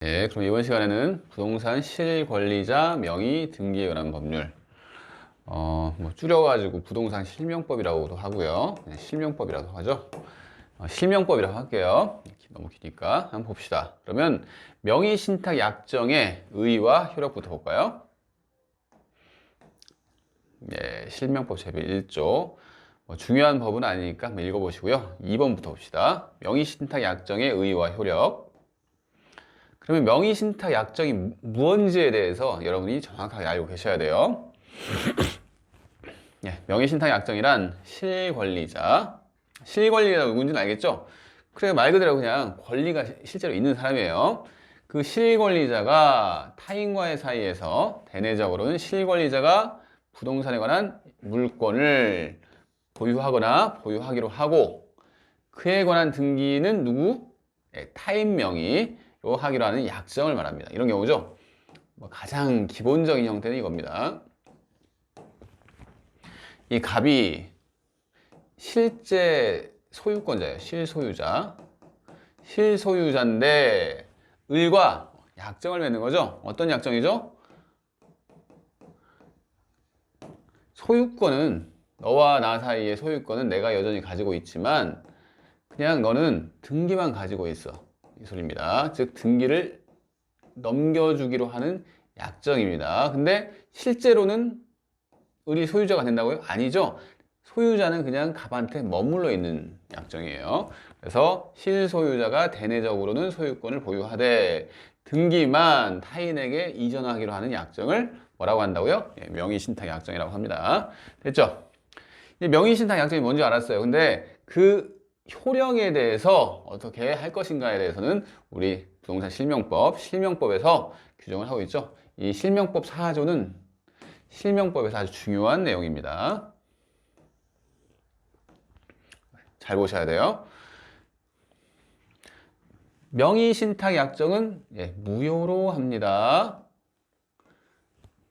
네, 그럼 이번 시간에는 부동산 실권리자 명의 등기에 관한 법률, 줄여가지고 부동산 실명법이라고도 하고요. 그냥 실명법이라고 하죠. 실명법이라고 할게요. 너무 기니까 한번 봅시다. 그러면 명의 신탁 약정의 의의와 효력부터 볼까요? 네, 실명법 제비 1조. 중요한 법은 아니니까 한번 읽어보시고요. 2번부터 봅시다. 명의 신탁 약정의 의의와 효력. 그러면 명의신탁 약정이 무언지에 대해서 여러분이 정확하게 알고 계셔야 돼요. 예, 명의신탁 약정이란 실권리자. 실권리자가 누군지는 알겠죠? 그래, 말 그대로 그냥 권리가 실제로 있는 사람이에요. 그 실권리자가 타인과의 사이에서 대내적으로는 실권리자가 부동산에 관한 물권을 보유하거나 보유하기로 하고, 그에 관한 등기는 누구? 예, 타인 명의 하기로 하는 약정을 말합니다. 이런 경우죠. 가장 기본적인 형태는 이겁니다. 이 갑이 실제 소유권자예요. 실소유자. 실소유자인데 을과 약정을 맺는 거죠. 어떤 약정이죠? 소유권은, 너와 나 사이의 소유권은 내가 여전히 가지고 있지만 그냥 너는 등기만 가지고 있어. 이 소리입니다. 즉 등기를 넘겨주기로 하는 약정입니다. 근데 실제로는 을이 소유자가 된다고요? 아니죠. 소유자는 그냥 갑한테 머물러 있는 약정이에요. 그래서 실소유자가 대내적으로는 소유권을 보유하되 등기만 타인에게 이전하기로 하는 약정을 뭐라고 한다고요? 예, 명의신탁 약정이라고 합니다. 됐죠? 명의신탁 약정이 뭔지 알았어요. 근데 그 효력에 대해서 어떻게 할 것인가에 대해서는 우리 부동산 실명법에서 규정을 하고 있죠. 이 실명법 4조는 실명법에서 아주 중요한 내용입니다. 잘 보셔야 돼요. 명의신탁 약정은 무효로 합니다.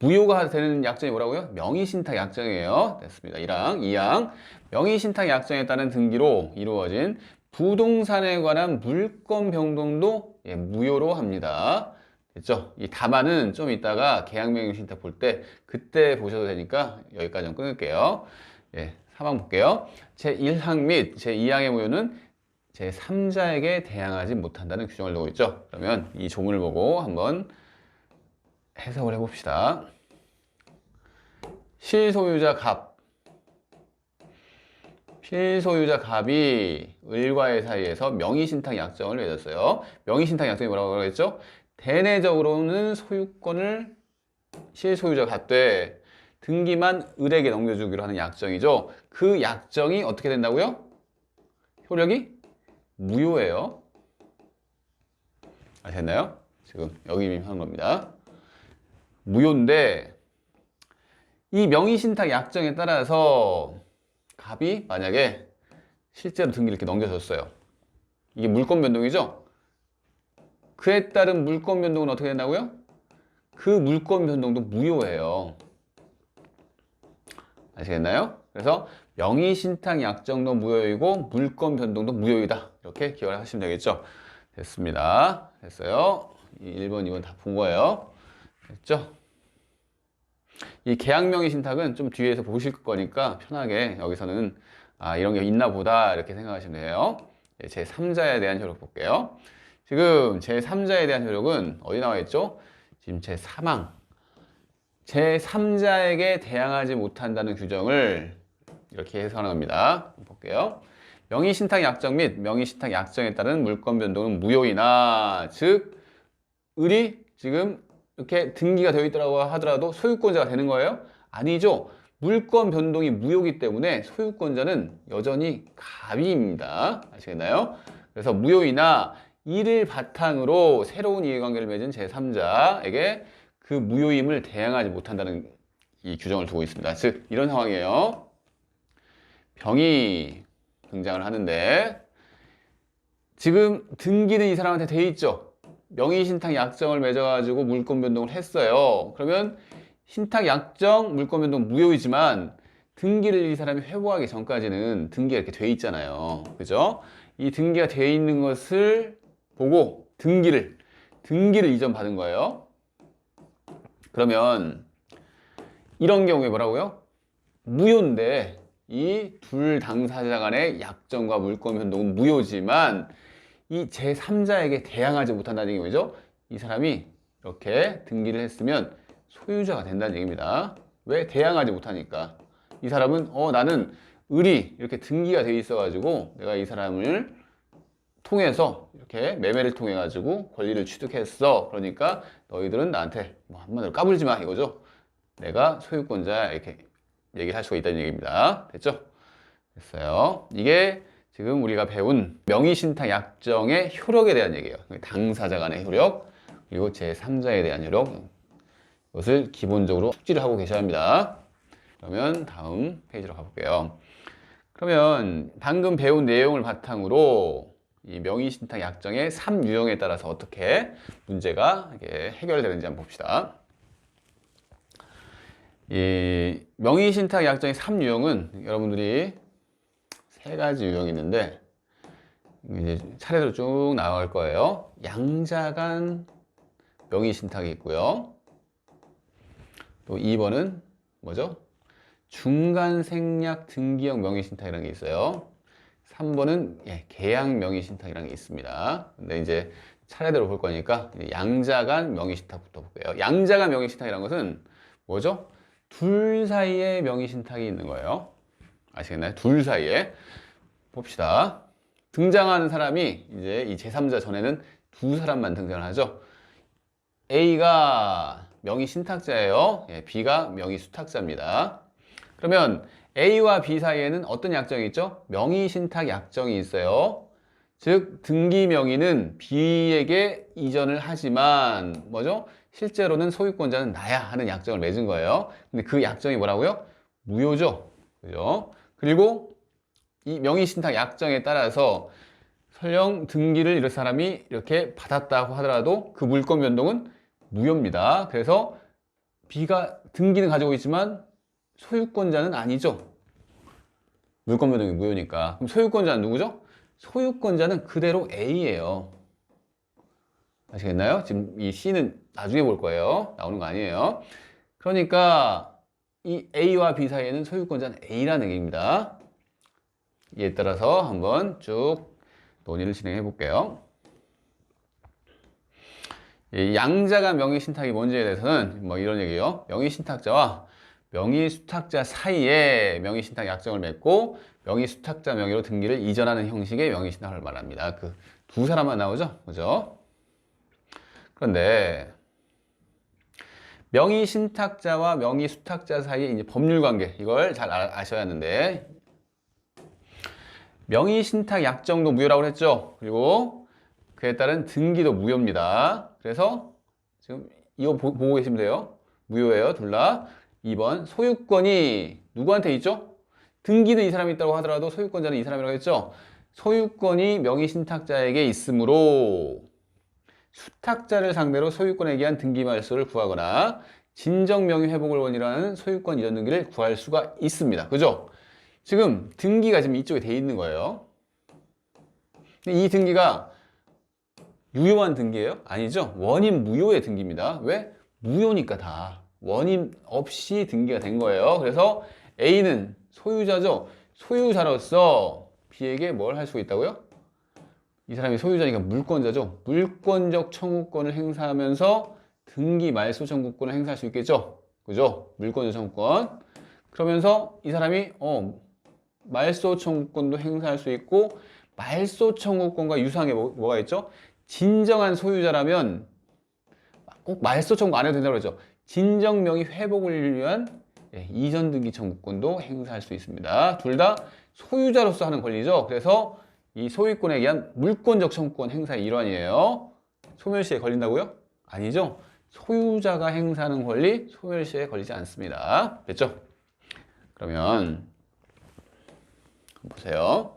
무효가 되는 약정이 뭐라고요? 명의신탁 약정이에요. 됐습니다. 1항, 2항. 명의신탁 약정에 따른 등기로 이루어진 부동산에 관한 물권 변동도 무효로 합니다. 됐죠? 이 다만은 좀 이따가 계약명의신탁 볼 때 그때 보셔도 되니까 여기까지 좀 끊을게요. 3항 볼게요. 제1항 및 제2항의 무효는 제3자에게 대항하지 못한다는 규정을 두고 있죠. 그러면 이 조문을 보고 한번 해석을 해봅시다. 실소유자 갑이 을과의 사이에서 명의신탁 약정을 맺었어요. 명의신탁 약정이 뭐라고 했죠? 대내적으로는 소유권을 실소유자가 갖되 등기만 을에게 넘겨주기로 하는 약정이죠. 그 약정이 어떻게 된다고요? 효력이 무효예요. 아셨나요? 지금 여기 하는 겁니다. 무효인데 이 명의신탁 약정에 따라서 갑이 만약에 실제로 등기를 이렇게 넘겨줬어요. 이게 물권 변동이죠? 그에 따른 물권 변동은 어떻게 된다고요? 그 물권 변동도 무효예요. 아시겠나요? 그래서 명의신탁 약정도 무효이고 물권 변동도 무효이다. 이렇게 기억을 하시면 되겠죠? 됐습니다. 됐어요. 1번, 2번 다 본 거예요. 됐죠? 이 계약명의 신탁은 좀 뒤에서 보실 거니까 편하게 여기서는 이런 게 있나 보다 이렇게 생각하시면 돼요. 제3자에 대한 효력 볼게요. 지금 제3자에 대한 효력은 어디 나와 있죠? 지금 제3항. 제3자에게 대항하지 못한다는 규정을 이렇게 해석하는 겁니다. 볼게요. 명의신탁 약정 및 명의신탁 약정에 따른 물권 변동은 무효이나, 즉 을이 지금 이렇게 등기가 되어 있더라고 하더라도 소유권자가 되는 거예요? 아니죠. 물권 변동이 무효이기 때문에 소유권자는 여전히 갑입니다. 아시겠나요? 그래서 무효이나 이를 바탕으로 새로운 이해관계를 맺은 제3자에게 그 무효임을 대항하지 못한다는 이 규정을 두고 있습니다. 즉 이런 상황이에요. 병이 등장을 하는데 지금 등기는 이 사람한테 돼 있죠. 명의신탁 약정을 맺어가지고 물권 변동을 했어요. 그러면 신탁 약정 물권 변동 무효이지만 등기를 이 사람이 회부하기 전까지는 등기가 이렇게 돼 있잖아요. 그죠? 이 등기가 돼 있는 것을 보고 등기를 등기를 이전받은 거예요. 그러면 이런 경우에 뭐라고요? 무효인데 이 둘 당사자 간의 약정과 물권 변동은 무효지만 이 제3자에게 대항하지 못한다는 얘기 뭐죠? 이 사람이 이렇게 등기를 했으면 소유자가 된다는 얘기입니다. 왜? 대항하지 못하니까. 이 사람은 나는 을이 이렇게 등기가 돼 있어 가지고 내가 이 사람을 통해서 이렇게 매매를 통해 가지고 권리를 취득했어. 그러니까 너희들은 나한테 뭐 한마디로 까불지 마 이거죠. 내가 소유권자 이렇게 얘기를 할 수가 있다는 얘기입니다. 됐죠? 됐어요. 이게 지금 우리가 배운 명의신탁 약정의 효력에 대한 얘기예요. 당사자 간의 효력, 그리고 제3자에 대한 효력. 이것을 기본적으로 숙지를 하고 계셔야 합니다. 그러면 다음 페이지로 가볼게요. 그러면 방금 배운 내용을 바탕으로 이 명의신탁 약정의 3유형에 따라서 어떻게 문제가 해결되는지 한번 봅시다. 이 명의신탁 약정의 3유형은 여러분들이 세 가지 유형이 있는데 이제 차례대로 쭉 나갈 거예요. 양자간 명의신탁이 있고요. 또 2번은 뭐죠? 중간생략 등기형 명의신탁이라는 게 있어요. 3번은 계약 명의신탁이라는 게 있습니다. 근데 이제 차례대로 볼 거니까 양자간 명의신탁부터 볼게요. 양자간 명의신탁이라는 것은 뭐죠? 둘 사이에 명의신탁이 있는 거예요. 아시겠나요? 둘 사이에. 봅시다. 등장하는 사람이 이제 이 제3자 전에는 두 사람만 등장을 하죠. A가 명의신탁자예요. B가 명의수탁자입니다. 그러면 A와 B 사이에는 어떤 약정이 있죠? 명의신탁 약정이 있어요. 즉 등기 명의는 B에게 이전을 하지만 뭐죠? 실제로는 소유권자는 나야 하는 약정을 맺은 거예요. 근데 그 약정이 뭐라고요? 무효죠. 그죠? 그리고 이 명의신탁 약정에 따라서 설령 등기를 이런 사람이 이렇게 받았다고 하더라도 그 물권 변동은 무효입니다. 그래서 B가 등기는 가지고 있지만 소유권자는 아니죠. 물권 변동이 무효니까. 그럼 소유권자는 누구죠? 소유권자는 그대로 A예요. 아시겠나요? 지금 이 C는 나중에 볼 거예요. 나오는 거 아니에요. 그러니까 이 A와 B 사이에는 소유권자는 A라는 얘기입니다. 이에 따라서 한번 쭉 논의를 진행해 볼게요. 양자간 명의신탁이 뭔지에 대해서는 뭐 이런 얘기예요. 명의신탁자와 명의수탁자 사이에 명의신탁 약정을 맺고 명의수탁자 명의로 등기를 이전하는 형식의 명의신탁을 말합니다. 그 두 사람만 나오죠? 그죠? 그런데 명의신탁자와 명의수탁자 사이의 이제 법률관계 이걸 잘 아셔야 하는데 명의신탁 약정도 무효라고 했죠. 그리고 그에 따른 등기도 무효입니다. 그래서 지금 이거 보고 계시면 돼요. 무효예요. 둘 다. 2번 소유권이 누구한테 있죠? 등기는 이 사람이 있다고 하더라도 소유권자는 이 사람이라고 했죠. 소유권이 명의신탁자에게 있으므로 수탁자를 상대로 소유권에 의한 등기 말소를 구하거나 진정 명의 회복을 원인으로 소유권 이전 등기를 구할 수가 있습니다. 그죠? 지금 등기가 지금 이쪽에 돼 있는 거예요. 근데 이 등기가 유효한 등기예요? 아니죠. 원인 무효의 등기입니다. 왜? 무효니까 다. 원인 없이 등기가 된 거예요. 그래서 A는 소유자죠. 소유자로서 B에게 뭘 할 수 있다고요? 이 사람이 소유자니까 물권자죠. 물권적 청구권을 행사하면서 등기 말소 청구권을 행사할 수 있겠죠. 그죠? 물권적 청구권. 그러면서 이 사람이 말소 청구권도 행사할 수 있고 말소 청구권과 유사한 게 뭐가 있죠? 진정한 소유자라면 꼭 말소 청구 안 해도 된다고 그랬죠. 진정 명의 회복을 위한 이전 등기 청구권도 행사할 수 있습니다. 둘 다 소유자로서 하는 권리죠. 그래서 이 소유권에 의한 물권적 청구권 행사의 일환이에요. 소멸시에 걸린다고요? 아니죠. 소유자가 행사하는 권리, 소멸시에 걸리지 않습니다. 됐죠? 그러면 보세요.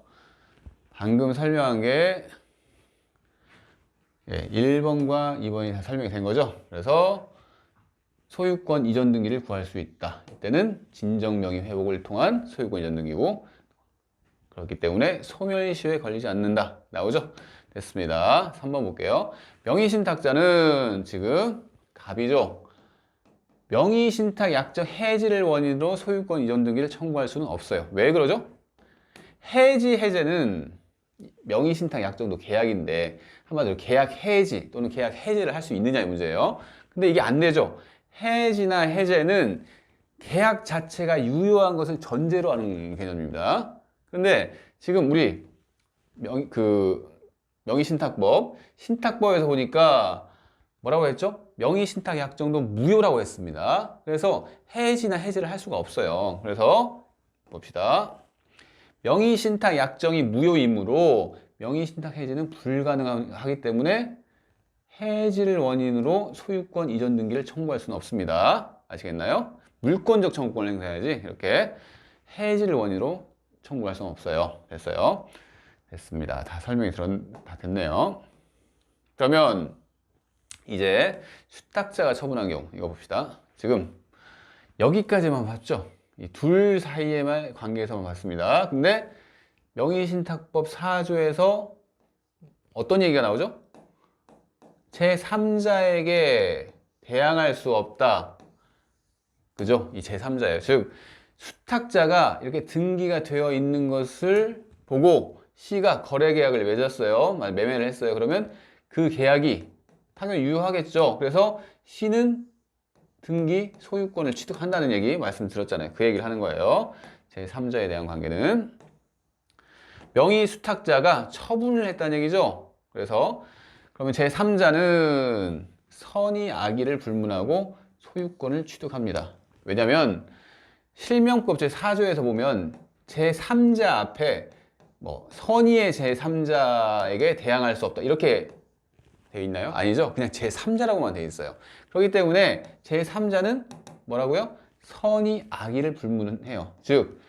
방금 설명한 게 1번과 2번이 다 설명이 된 거죠. 그래서 소유권 이전 등기를 구할 수 있다. 이때는 진정명의 회복을 통한 소유권 이전 등기고 그렇기 때문에 소멸시효에 걸리지 않는다. 나오죠? 됐습니다. 3번 볼게요. 명의신탁자는 지금 갑이죠. 명의신탁 약정 해지를 원인으로 소유권 이전 등기를 청구할 수는 없어요. 왜 그러죠? 해지는 명의신탁 약정도 계약인데 한마디로 계약 해지 또는 계약 해지를 할 수 있느냐의 문제예요. 근데 이게 안 되죠. 해지나 해제는 계약 자체가 유효한 것을 전제로 하는 개념입니다. 근데 지금 우리 명의신탁법, 신탁법에서 보니까 뭐라고 했죠? 명의신탁 약정도 무효라고 했습니다. 그래서 해지나 해지를 할 수가 없어요. 그래서 봅시다. 명의신탁 약정이 무효이므로 명의신탁 해지는 불가능하기 때문에 해지를 원인으로 소유권 이전 등기를 청구할 수는 없습니다. 아시겠나요? 물권적 청구권을 행사해야지 이렇게 해지를 원인으로 청구할 수는 없어요. 됐어요. 됐습니다. 다 설명이 다 됐네요. 그러면 이제 수탁자가 처분한 경우 이거 봅시다. 지금 여기까지만 봤죠? 이 둘 사이의 관계에서만 봤습니다. 근데 명의신탁법 4조에서 어떤 얘기가 나오죠? 제3자에게 대항할 수 없다. 그죠? 이 제3자예요. 즉 수탁자가 이렇게 등기가 되어 있는 것을 보고 C가 거래계약을 맺었어요. 매매를 했어요. 그러면 그 계약이 당연히 유효하겠죠. 그래서 C는 등기 소유권을 취득한다는 얘기 말씀드렸잖아요. 그 얘기를 하는 거예요. 제3자에 대한 관계는 명의 수탁자가 처분을 했다는 얘기죠. 그래서 그러면 제3자는 선의 악의를 불문하고 소유권을 취득합니다. 왜냐하면 실명법 제4조에서 보면 제3자 앞에 뭐 선의의 제3자에게 대항할 수 없다 이렇게 돼 있나요? 아니죠. 그냥 제3자라고만 돼 있어요. 그렇기 때문에 제3자는 뭐라고요? 선의 악의를 불문해요. 즉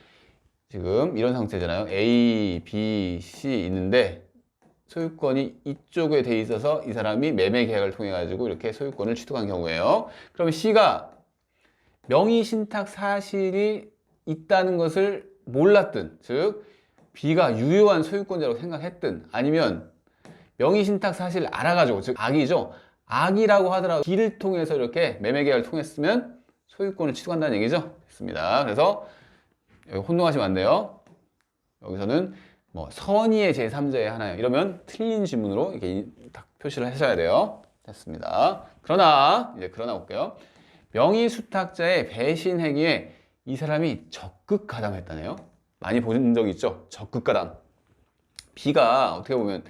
지금 이런 상태잖아요. A, B, C 있는데 소유권이 이쪽에 돼 있어서 이 사람이 매매 계약을 통해 가지고 이렇게 소유권을 취득한 경우예요. 그러면 C가 명의신탁 사실이 있다는 것을 몰랐든, 즉 B가 유효한 소유권자라고 생각했든, 아니면 명의신탁 사실을 알아가지고, 즉 악이죠. 악이라고 하더라도 B를 통해서 이렇게 매매 계약을 통했으면 소유권을 취득한다는 얘기죠. 됐습니다. 그래서 여기 혼동하시면 안 돼요. 여기서는 뭐 선의의 제3자의 하나예요. 이러면 틀린 지문으로 이렇게 딱 표시를 하셔야 돼요. 됐습니다. 그러나 볼게요. 명의 수탁자의 배신 행위에 이 사람이 적극 가담했다네요. 많이 본 적 있죠? 적극 가담. B가 어떻게 보면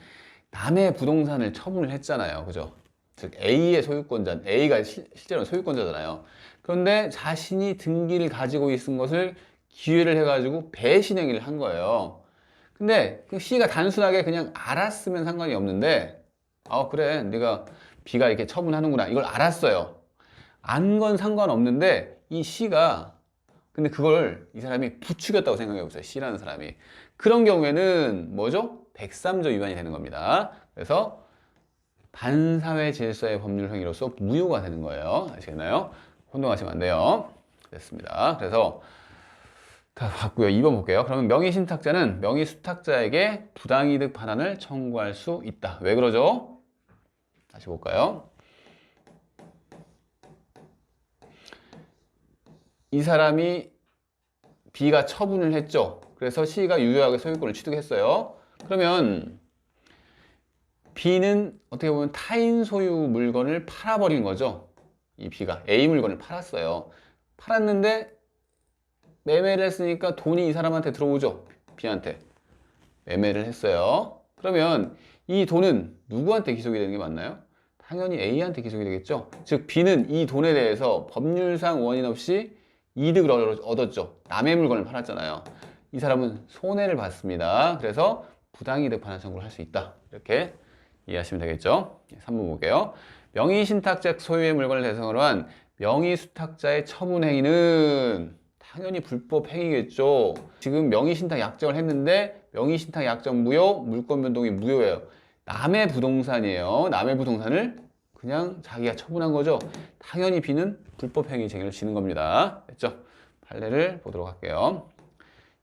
남의 부동산을 처분을 했잖아요. 그죠? 즉 A의 소유권자, A가 실제로 소유권자잖아요. 그런데 자신이 등기를 가지고 있은 것을 기회를 해가지고 배신 행위를 한 거예요. 근데 그 C가 단순하게 그냥 알았으면 상관이 없는데, 그래, 네가 B가 이렇게 처분하는구나, 이걸 알았어요. 안 건 상관없는데 이 C가 근데 그걸 이 사람이 부추겼다고 생각해 보세요. C라는 사람이. 그런 경우에는 뭐죠? 103조 위반이 되는 겁니다. 그래서 반사회 질서의 법률 행위로서 무효가 되는 거예요. 아시겠나요? 혼동하시면 안 돼요. 됐습니다. 그래서 다 봤고요. 2번 볼게요. 그러면 명의신탁자는 명의수탁자에게 부당이득 반환을 청구할 수 있다. 왜 그러죠? 다시 볼까요? 이 사람이 B가 처분을 했죠. 그래서 C가 유효하게 소유권을 취득했어요. 그러면 B는 어떻게 보면 타인 소유 물건을 팔아버린 거죠. 이 B가 A 물건을 팔았어요. 팔았는데 매매를 했으니까 돈이 이 사람한테 들어오죠. B한테. 매매를 했어요. 그러면 이 돈은 누구한테 기속이 되는 게 맞나요? 당연히 A한테 기속이 되겠죠. 즉 B는 이 돈에 대해서 법률상 원인 없이 이득을 얻었죠. 남의 물건을 팔았잖아요. 이 사람은 손해를 봤습니다. 그래서 부당이득 반환 청구를 할 수 있다. 이렇게 이해하시면 되겠죠. 3번 볼게요. 명의신탁자 소유의 물건을 대상으로 한 명의수탁자의 처분 행위는 당연히 불법 행위겠죠. 지금 명의신탁 약정을 했는데 명의신탁 약정 무효, 물권 변동이 무효예요. 남의 부동산이에요. 남의 부동산을 그냥 자기가 처분한 거죠. 당연히 B는 불법행위 쟁의를 지는 겁니다. 됐죠? 판례를 보도록 할게요.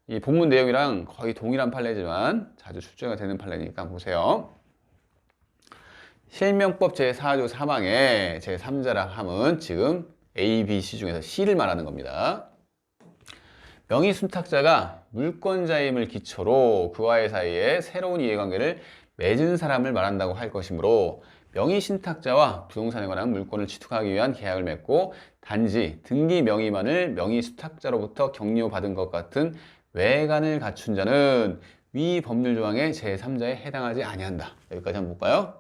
이 본문 내용이랑 거의 동일한 판례지만 자주 출제가 되는 판례니까 보세요. 실명법 제4조 3항의 제3자랑 함은 지금 A, B, C 중에서 C를 말하는 겁니다. 명의순탁자가 물권자임을 기초로 그와의 사이에 새로운 이해관계를 맺은 사람을 말한다고 할 것이므로 명의신탁자와 부동산에 관한 물권을 취득하기 위한 계약을 맺고 단지 등기 명의만을 명의수탁자로부터 격려받은 것 같은 외관을 갖춘 자는 위 법률 조항의 제3자에 해당하지 아니한다. 여기까지 한번 볼까요?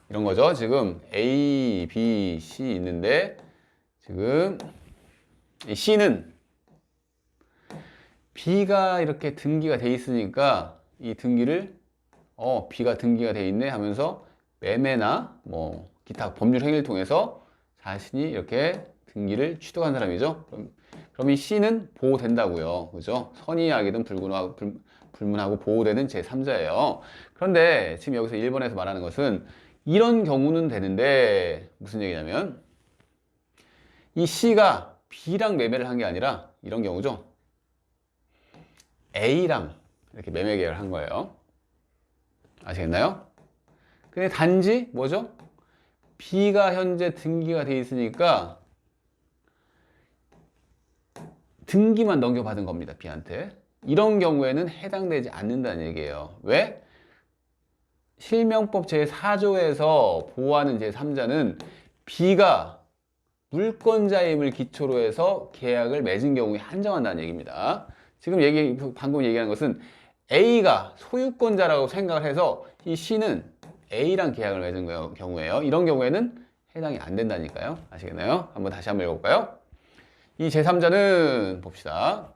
이런 거죠. 지금 A, B, C 있는데 지금 이 C는 B가 이렇게 등기가 돼 있으니까 이 등기를 B가 등기가 돼 있네 하면서 매매나 뭐 기타 법률 행위를 통해서 자신이 이렇게 등기를 취득한 사람이죠. 그럼 이 C는 보호된다고요. 그죠? 선의하기든 불문하고 보호되는 제3자예요. 그런데 지금 여기서 1번에서 말하는 것은 이런 경우는 되는데 무슨 얘기냐면 이 C가 B랑 매매를 한 게 아니라 이런 경우죠. A랑 이렇게 매매 계약을 한 거예요. 아시겠나요? 근데 단지 뭐죠? B가 현재 등기가 돼 있으니까 등기만 넘겨받은 겁니다. B한테. 이런 경우에는 해당되지 않는다는 얘기예요. 왜? 실명법 제4조에서 보호하는 제3자는 B가 물권자임을 기초로 해서 계약을 맺은 경우에 한정한다는 얘기입니다. 지금 방금 얘기한 것은 A가 소유권자라고 생각을 해서 이 C는 A랑 계약을 맺은 경우에요. 이런 경우에는 해당이 안 된다니까요. 아시겠나요? 다시 한번 읽어볼까요? 이 제3자는 봅시다.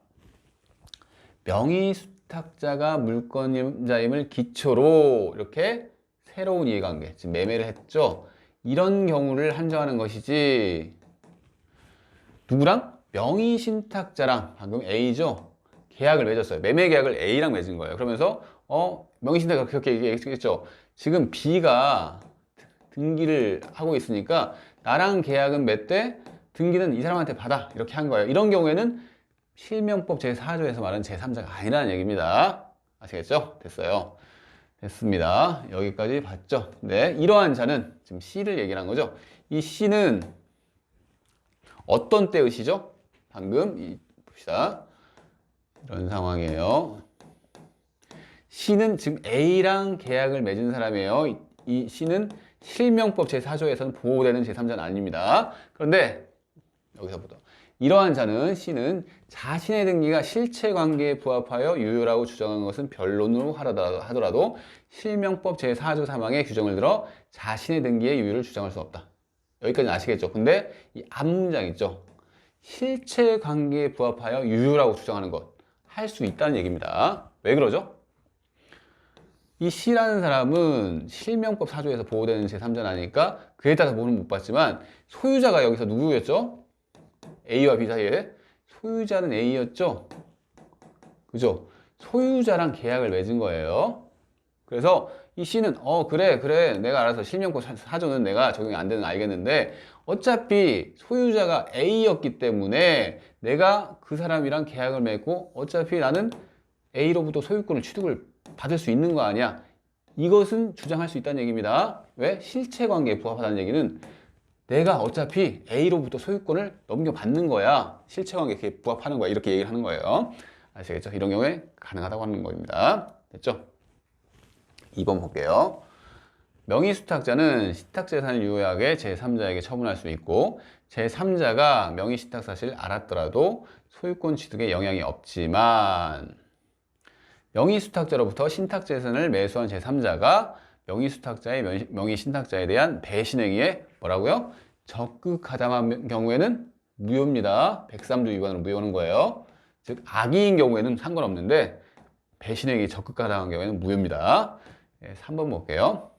명의수탁자가 물권자임을 기초로 이렇게 새로운 이해관계, 지금 매매를 했죠. 이런 경우를 한정하는 것이지 누구랑? 명의신탁자랑 방금 A죠. 계약을 맺었어요. 매매 계약을 A랑 맺은 거예요. 그러면서 명의신탁자가 그렇게 얘기했겠죠. 지금 B가 등기를 하고 있으니까 나랑 계약은 맺되 등기는 이 사람한테 받아. 이렇게 한 거예요. 이런 경우에는 실명법 제4조에서 말하는 제3자가 아니라는 얘기입니다. 아시겠죠? 됐어요. 됐습니다. 여기까지 봤죠? 네, 이러한 자는 지금 C를 얘기한 거죠. 이 C는 어떤 때의 시죠? 방금 봅시다. 이런 상황이에요. C는 지금 A랑 계약을 맺은 사람이에요. 이 C는 실명법 제4조에서는 보호되는 제3자는 아닙니다. 그런데 여기서부터 이러한 자는 C는 자신의 등기가 실체관계에 부합하여 유효라고 주장한 것은 변론으로 하더라도 실명법 제4조 3항의 규정을 들어 자신의 등기의 유효를 주장할 수 없다. 여기까지는 아시겠죠? 근데 이 앞문장 있죠? 실체관계에 부합하여 유효라고 주장하는 것 할 수 있다는 얘기입니다. 왜 그러죠? 이 C라는 사람은 실명법 4조에서 보호되는 제3자는 아니니까 그에 따라서 보호는 못 받지만 소유자가 여기서 누구였죠? A와 B 사이에 소유자는 A였죠? 그죠? 소유자랑 계약을 맺은 거예요. 그래서 이 C는 그래 내가 알아서 실명법 4조는 내가 적용이 안 되는 거 알겠는데 어차피 소유자가 A였기 때문에 내가 그 사람이랑 계약을 맺고 어차피 나는 A로부터 소유권을 취득을 받을 수 있는 거 아니야. 이것은 주장할 수 있다는 얘기입니다. 왜? 실체관계에 부합하다는 얘기는 내가 어차피 A로부터 소유권을 넘겨받는 거야. 실체관계에 부합하는 거야. 이렇게 얘기를 하는 거예요. 아시겠죠? 이런 경우에 가능하다고 하는 겁니다. 됐죠? 2번 볼게요. 명의수탁자는 신탁재산을 유효하게 제3자에게 처분할 수 있고 제3자가 명의신탁 사실을 알았더라도 소유권 취득에 영향이 없지만 명의수탁자로부터 신탁재산을 매수한 제3자가 명의수탁자의 명의신탁자에 대한 배신행위에 뭐라고요? 적극하다한 경우에는 무효입니다. 103조 위반으로 무효하는 거예요. 즉 악의인 경우에는 상관없는데 배신행위 적극하다한 경우에는 무효입니다. 3번 볼게요.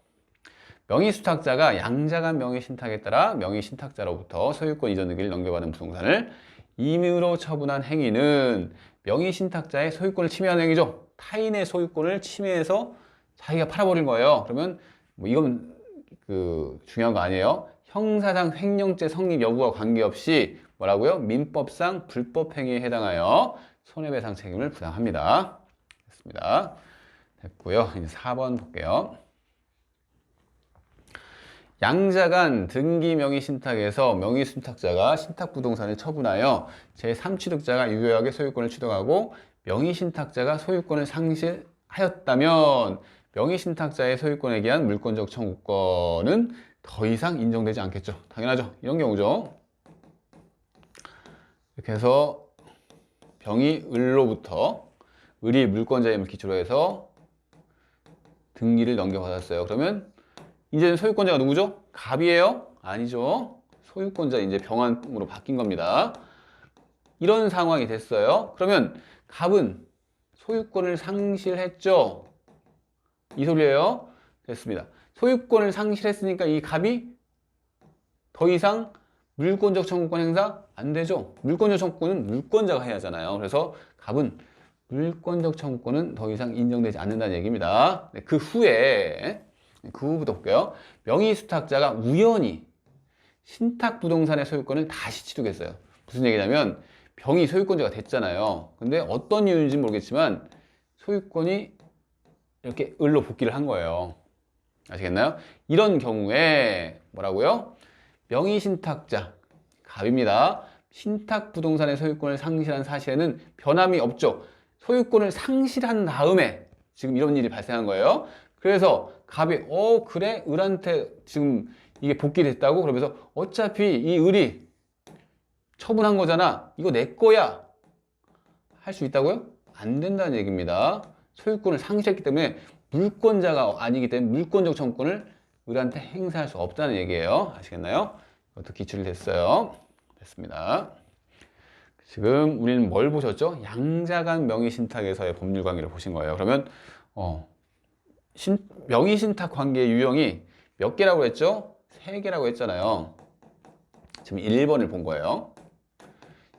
명의수탁자가 양자간 명의신탁에 따라 명의신탁자로부터 소유권 이전 등기를 넘겨받은 부동산을 임의로 처분한 행위는 명의신탁자의 소유권을 침해하는 행위죠. 타인의 소유권을 침해해서 자기가 팔아버린 거예요. 그러면 뭐 이건 중요한 거 아니에요. 형사상 횡령죄 성립 여부와 관계없이 뭐라고요? 민법상 불법 행위에 해당하여 손해배상 책임을 부담합니다. 됐습니다. 됐고요. 이제 4번 볼게요. 양자간 등기 명의신탁에서 명의신탁자가 신탁부동산을 처분하여 제3취득자가 유효하게 소유권을 취득하고 명의신탁자가 소유권을 상실하였다면 명의신탁자의 소유권에 대한 물권적 청구권은 더 이상 인정되지 않겠죠. 당연하죠. 이런 경우죠. 이렇게 해서 병이 을로부터 을이 물권자의 힘을 기초로 해서 등기를 넘겨받았어요. 그러면 이제는 소유권자가 누구죠? 갑이에요? 아니죠. 소유권자 이제 병한으로 바뀐 겁니다. 이런 상황이 됐어요. 그러면 갑은 소유권을 상실했죠. 이 소리예요. 됐습니다. 소유권을 상실했으니까 이 갑이 더 이상 물권적 청구권 행사 안 되죠. 물권적 청구권은 물권자가 해야 하잖아요. 그래서 갑은 물권적 청구권은 더 이상 인정되지 않는다는 얘기입니다. 네, 그 후부터 볼게요. 명의수탁자가 우연히 신탁부동산의 소유권을 다시 취득했어요. 무슨 얘기냐면 병이 소유권자가 됐잖아요. 근데 어떤 이유인지 모르겠지만 소유권이 이렇게 을로 복귀를 한 거예요. 아시겠나요? 이런 경우에 뭐라고요? 명의신탁자 갑입니다. 신탁부동산의 소유권을 상실한 사실에는 변함이 없죠. 소유권을 상실한 다음에 지금 이런 일이 발생한 거예요. 그래서 갑이 그래 을한테 지금 이게 복귀됐다고 그러면서 어차피 이 을이 처분한 거잖아. 이거 내 거야. 할 수 있다고요? 안 된다는 얘기입니다. 소유권을 상실했기 때문에 물권자가 아니기 때문에 물권적 청구권을 을한테 행사할 수 없다는 얘기예요. 아시겠나요? 이것도 기출이 됐어요. 됐습니다. 지금 우리는 뭘 보셨죠? 양자간 명의신탁에서의 법률 관계를 보신 거예요. 그러면 명의신탁 관계의 유형이 몇 개라고 했죠? 3개라고 했잖아요. 지금 1번을 본 거예요.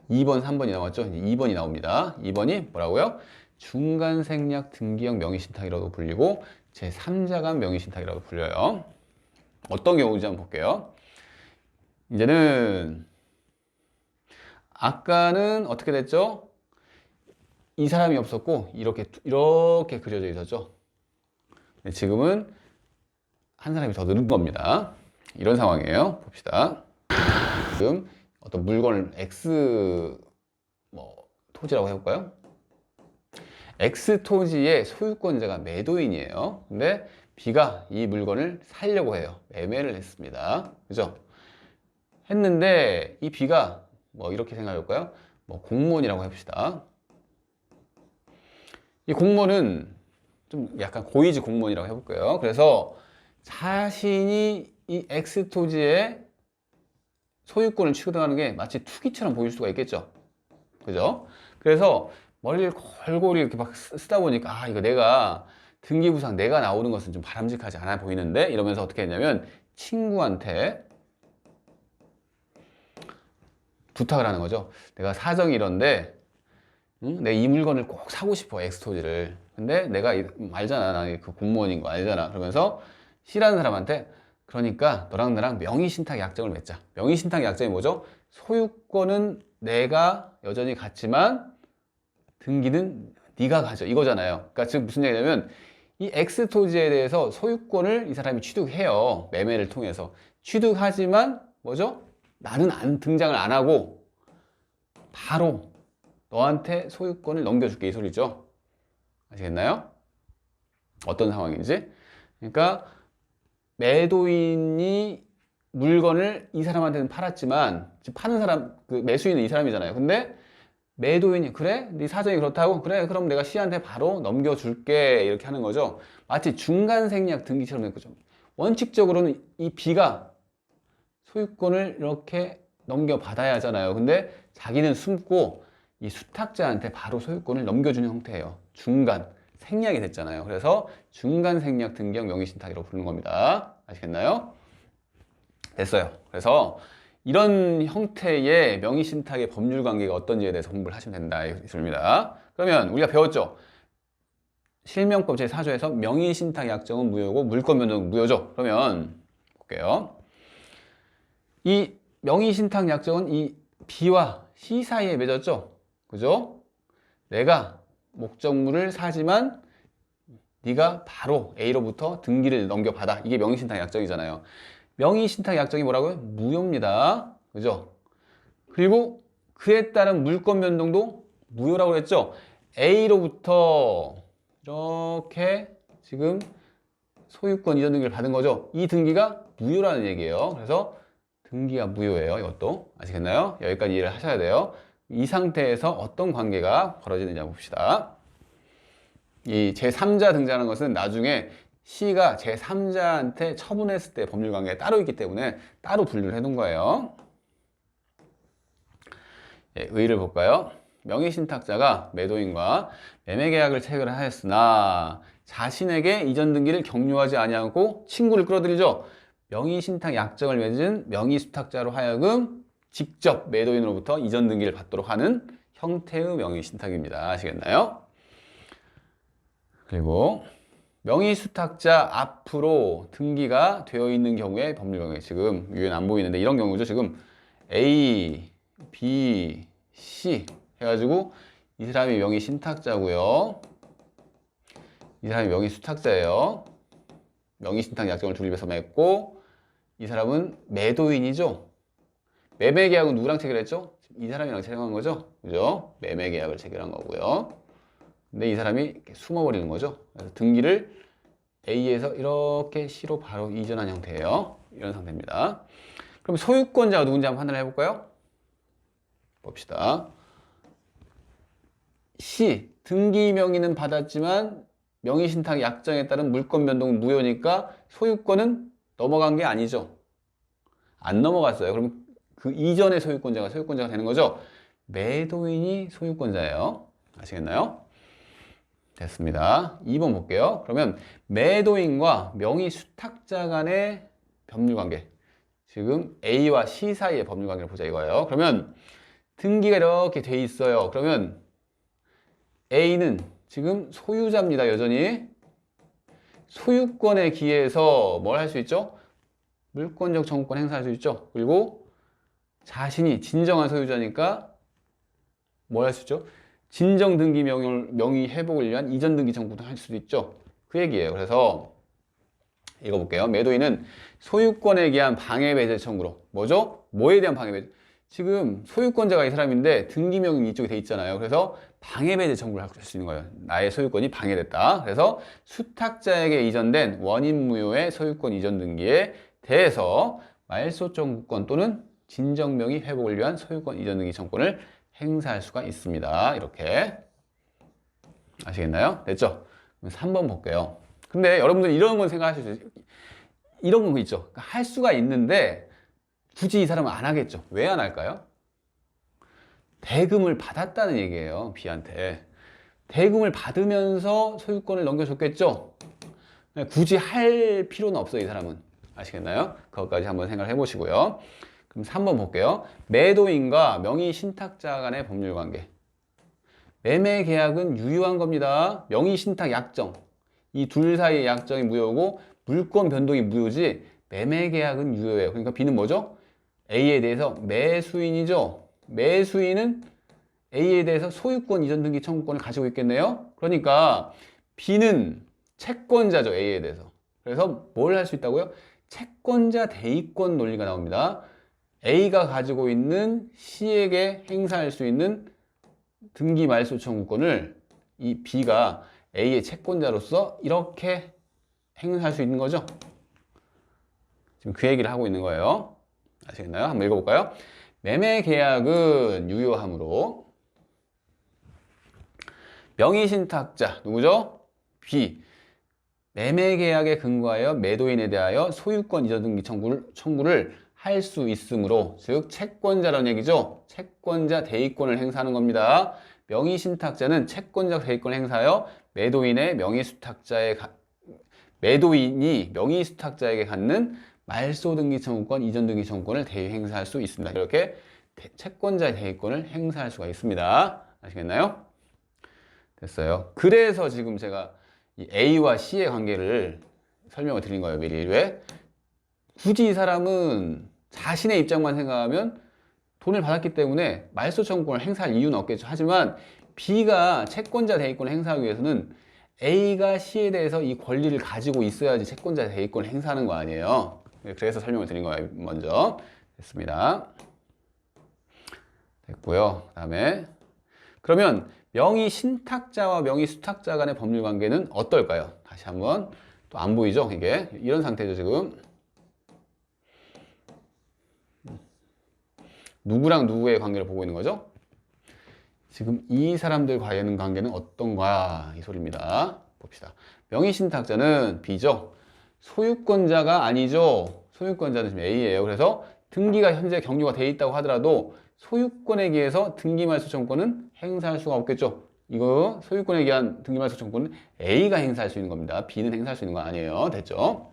2번, 3번이 나왔죠? 2번이 나옵니다. 2번이 뭐라고요? 중간생략 등기형 명의신탁이라고 불리고 제3자간 명의신탁이라고 불려요. 어떤 경우인지 한번 볼게요. 이제는 아까는 어떻게 됐죠? 이 사람이 없었고 이렇게 그려져 있었죠. 지금은 한 사람이 더 늘은 겁니다. 이런 상황이에요. 봅시다. 지금 어떤 물건을 X 토지라고 해볼까요? X 토지의 소유권자가 매도인이에요. 근데 B가 이 물건을 사려고 해요. 매매를 했습니다. 그죠? 했는데 이 B가 이렇게 생각해볼까요? 공무원이라고 해봅시다. 이 공무원은 좀 약간 고위직 공무원이라고 해볼까요? 그래서 자신이 이 X 토지의 소유권을 취득하는 게 마치 투기처럼 보일 수가 있겠죠. 그죠? 그래서 머리를 골고루 이렇게 막 쓰다 보니까 이거 내가 등기부상 내가 나오는 것은 좀 바람직하지 않아 보이는데 이러면서 어떻게 했냐면 친구한테 부탁을 하는 거죠. 내가 사정이 이런데 내가 이 물건을 꼭 사고 싶어, 엑스토지를. 근데 내가 알잖아, 나 그 공무원인 거 알잖아. 그러면서 C라는 사람한테 그러니까 너랑 나랑 명의신탁 약정을 맺자. 명의신탁 약정이 뭐죠? 소유권은 내가 여전히 갖지만 등기는 네가 가져, 이거잖아요. 그러니까 지금 무슨 얘기냐면 이 X토지에 대해서 소유권을 이 사람이 취득해요. 매매를 통해서 취득하지만 뭐죠? 나는 등장을 안 하고 바로 너한테 소유권을 넘겨줄게, 이 소리죠. 아시겠나요? 어떤 상황인지. 그러니까 매도인이 물건을 이 사람한테는 팔았지만 지금 파는 사람, 그 매수인은 이 사람이잖아요. 근데 매도인이 그래? 네 사정이 그렇다고? 그래, 그럼 내가 C한테 바로 넘겨줄게, 이렇게 하는 거죠. 마치 중간생략 등기처럼 된 거죠. 원칙적으로는 이 B가 소유권을 이렇게 넘겨받아야 하잖아요. 근데 자기는 숨고 이 수탁자한테 바로 소유권을 넘겨주는 형태예요. 중간 생략이 됐잖아요. 그래서 중간 생략 등기형 명의신탁이라고 부르는 겁니다. 아시겠나요? 됐어요. 그래서 이런 형태의 명의신탁의 법률관계가 어떤지에 대해서 공부를 하시면 된다, 이 소리입니다. 그러면 우리가 배웠죠? 실명법 제4조에서 명의신탁 약정은 무효고 물권 변동은 무효죠. 그러면 볼게요. 이 명의신탁 약정은 이 B와 C 사이에 맺었죠. 그죠? 내가 목적물을 사지만 네가 바로 A로부터 등기를 넘겨받아. 이게 명의신탁 약정이잖아요. 명의신탁 약정이 뭐라고요? 무효입니다. 그죠? 그리고 그에 따른 물권 변동도 무효라고 그랬죠? A로부터 이렇게 지금 소유권 이전 등기를 받은 거죠. 이 등기가 무효라는 얘기예요. 그래서 등기가 무효예요. 이것도 아시겠나요? 여기까지 이해를 하셔야 돼요. 이 상태에서 어떤 관계가 벌어지는지 한번 봅시다. 이 제3자 등장하는 것은 나중에 C가 제3자한테 처분했을 때 법률 관계가 따로 있기 때문에 따로 분류를 해둔 거예요. 예, 의의를 볼까요? 명의신탁자가 매도인과 매매계약을 체결하였으나 자신에게 이전 등기를 격려하지 아니하고 친구를 끌어들이죠. 명의신탁 약정을 맺은 명의수탁자로 하여금 직접 매도인으로부터 이전 등기를 받도록 하는 형태의 명의신탁입니다. 아시겠나요? 그리고 명의수탁자 앞으로 등기가 되어 있는 경우에 법률관계, 지금 위에는 안 보이는데 이런 경우죠. 지금 A, B, C 해가지고 이 사람이 명의신탁자고요. 이 사람이 명의수탁자예요. 명의신탁 약정을 둘이서 맺고 이 사람은 매도인이죠. 매매계약은 누구랑 체결했죠? 이 사람이랑 체결한 거죠. 그죠? 매매계약을 체결한 거고요. 근데 이 사람이 이렇게 숨어버리는 거죠. 그래서 등기를 A에서 이렇게 C로 바로 이전한 형태예요. 이런 상태입니다. 그럼 소유권자가 누군지 한번 판단을 해볼까요? 봅시다. C, 등기 명의는 받았지만 명의신탁 약정에 따른 물권 변동은 무효니까 소유권은 넘어간 게 아니죠. 안 넘어갔어요. 그럼 그 이전의 소유권자가 되는 거죠. 매도인이 소유권자예요. 아시겠나요? 됐습니다. 2번 볼게요. 그러면 매도인과 명의수탁자 간의 법률관계, 지금 A와 C 사이의 법률관계를 보자 이거예요. 그러면 등기가 이렇게 돼 있어요. 그러면 A는 지금 소유자입니다. 여전히 소유권에 기해서 뭘 할 수 있죠? 물권적 청구권 행사할 수 있죠. 그리고 자신이 진정한 소유자니까 뭘 할 수 있죠? 진정 등기 명의 회복을 위한 이전 등기 청구도 할 수도 있죠. 그 얘기예요. 그래서 읽어볼게요. 매도인은 소유권에 대한 방해 배제 청구로, 뭐죠? 뭐에 대한 방해 배제? 지금 소유권자가 이 사람인데 등기 명의 이쪽에 돼 있잖아요. 그래서 방해 배제 청구를 할 수 있는 거예요. 나의 소유권이 방해됐다. 그래서 수탁자에게 이전된 원인 무효의 소유권 이전 등기에 대해서 말소 청구권 또는 진정 명의 회복을 위한 소유권 이전 등기 청구권을 행사할 수가 있습니다. 이렇게 아시겠나요? 됐죠? 그럼 3번 볼게요. 근데 여러분들 이런 건 생각하실 수 있어요. 이런 거 있죠. 그러니까 할 수가 있는데 굳이 이 사람은 안 하겠죠. 왜 안 할까요? 대금을 받았다는 얘기예요. B한테. 대금을 받으면서 소유권을 넘겨줬겠죠? 굳이 할 필요는 없어요. 이 사람은. 아시겠나요? 그것까지 한번 생각을 해보시고요. 그럼 3번 볼게요. 매도인과 명의신탁자 간의 법률관계. 매매계약은 유효한 겁니다. 명의신탁 약정. 이 둘 사이의 약정이 무효고 물권 변동이 무효지 매매계약은 유효해요. 그러니까 B는 뭐죠? A에 대해서 매수인이죠. 매수인은 A에 대해서 소유권 이전 등기 청구권을 가지고 있겠네요. 그러니까 B는 채권자죠. A에 대해서. 그래서 뭘 할 수 있다고요? 채권자 대의권 논리가 나옵니다. A가 가지고 있는 C에게 행사할 수 있는 등기 말소 청구권을 이 B가 A의 채권자로서 이렇게 행사할 수 있는 거죠. 지금 그 얘기를 하고 있는 거예요. 아시겠나요? 한번 읽어볼까요? 매매 계약은 유효하므로 명의신탁자 누구죠? B. 매매 계약에 근거하여 매도인에 대하여 소유권 이전 등기 청구를 할 수 있으므로, 즉 채권자라는 얘기죠. 채권자 대의권을 행사하는 겁니다. 명의신탁자는 채권자 대의권을 행사하여 매도인이 명의수탁자에게 갖는 말소 등기 청구권, 이전 등기 청구권을 대의 행사할 수 있습니다. 이렇게 채권자 대의권을 행사할 수가 있습니다. 아시겠나요? 됐어요. 그래서 지금 제가 이 A와 C의 관계를 설명을 드린 거예요. 미리. 왜? 굳이 이 사람은 자신의 입장만 생각하면 돈을 받았기 때문에 말소 청구권을 행사할 이유는 없겠죠. 하지만 B가 채권자 대의권을 행사하기 위해서는 A가 C에 대해서 이 권리를 가지고 있어야지 채권자 대의권을 행사하는 거 아니에요. 그래서 설명을 드린 거예요. 먼저. 됐습니다. 됐고요. 그 다음에 그러면 명의 신탁자와 명의 수탁자 간의 법률 관계는 어떨까요? 다시 한번. 또 안 보이죠? 이게 이런 상태죠, 지금. 누구랑 누구의 관계를 보고 있는 거죠? 지금 이 사람들 과의 관계는 어떤가? 이 소리입니다. 봅시다. 명의 신탁자는 B죠. 소유권자가 아니죠. 소유권자는 지금 A예요. 그래서 등기가 현재 경료가 돼 있다고 하더라도 소유권에 기해서 등기말소 청구권은 행사할 수가 없겠죠. 이거 소유권에 기한 등기말소 청구권은 A가 행사할 수 있는 겁니다. B는 행사할 수 있는 건 아니에요. 됐죠?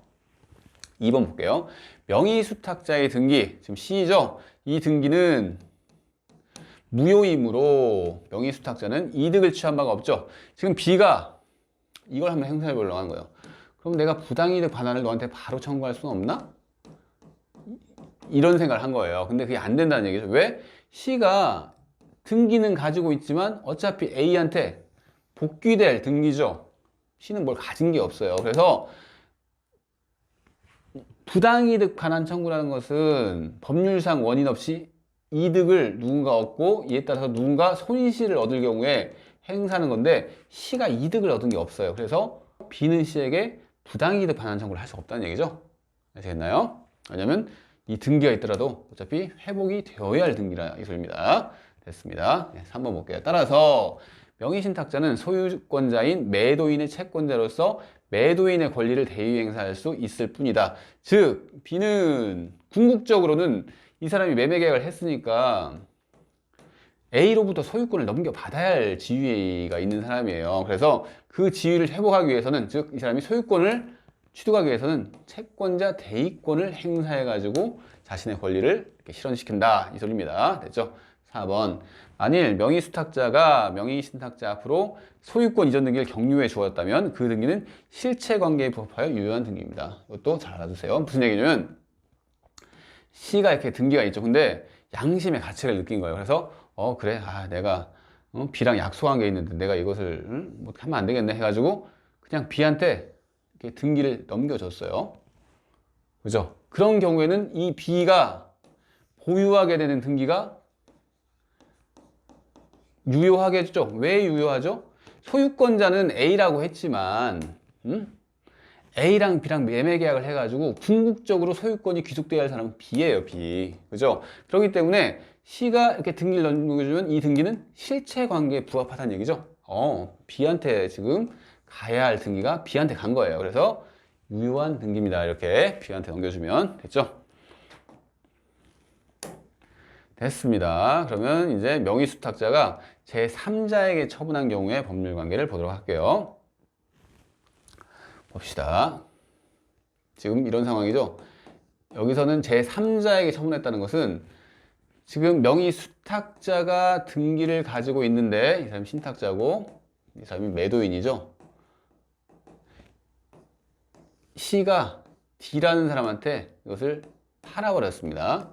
2번 볼게요. 명의수탁자의 등기, 지금 C죠? 이 등기는 무효이므로 명의수탁자는 이득을 취한 바가 없죠. 지금 B가 이걸 한번 행사해 보려고 하는 거예요. 그럼 내가 부당이득 반환을 너한테 바로 청구할 수는 없나? 이런 생각을 한 거예요. 근데 그게 안 된다는 얘기죠. 왜? C가 등기는 가지고 있지만 어차피 A한테 복귀될 등기죠. C는 뭘 가진 게 없어요. 그래서 부당이득 반환 청구라는 것은 법률상 원인 없이 이득을 누군가 얻고 이에 따라서 누군가 손실을 얻을 경우에 행사하는 건데 C가 이득을 얻은 게 없어요. 그래서 B는 C에게 부당이득 반환 청구를 할 수 없다는 얘기죠. 아시겠나요? 왜냐면 이 등기가 있더라도 어차피 회복이 되어야 할 등기라 이 소리입니다. 됐습니다. 3번 볼게요. 따라서 명의신탁자는 소유권자인 매도인의 채권자로서 매도인의 권리를 대위 행사할 수 있을 뿐이다. 즉 B는 궁극적으로는 이 사람이 매매 계약을 했으니까 A로부터 소유권을 넘겨받아야 할 지위가 있는 사람이에요. 그래서 그 지위를 회복하기 위해서는, 즉 이 사람이 소유권을 취득하기 위해서는 채권자 대위권을 행사해가지고 자신의 권리를 이렇게 실현시킨다 이 소리입니다. 됐죠? 4번. 만일 명의수탁자가 명의신탁자 앞으로 소유권 이전 등기를 경유해 주었다면 그 등기는 실체관계에 부합하여 유효한 등기입니다. 이것도 잘 알아두세요. 무슨 얘기냐면 C가 이렇게 등기가 있죠. 근데 양심의 가책을 느낀 거예요. 그래서 그래, 내가 B랑 약속한 게 있는데 내가 이것을 뭐 하면 안 되겠네 해가지고 그냥 B한테 이렇게 등기를 넘겨줬어요. 그죠? 그런 경우에는 이 B가 보유하게 되는 등기가 유효하겠죠? 왜 유효하죠? 소유권자는 A라고 했지만 A랑 B랑 매매 계약을 해가지고 궁극적으로 소유권이 귀속돼야 할 사람은 B예요, B. 그죠? 그렇기 때문에 C가 이렇게 등기를 넘겨주면 이 등기는 실체관계에 부합하다는 얘기죠. B한테 지금 가야 할 등기가 B한테 간 거예요. 그래서 유효한 등기입니다. 이렇게 B한테 넘겨주면 됐죠? 됐습니다. 그러면 이제 명의수탁자가 제3자에게 처분한 경우의 법률관계를 보도록 할게요. 봅시다. 지금 이런 상황이죠. 여기서는 제3자에게 처분했다는 것은 지금 명의수탁자가 등기를 가지고 있는데 이 사람이 신탁자고 이 사람이 매도인이죠. C가 D라는 사람한테 이것을 팔아버렸습니다.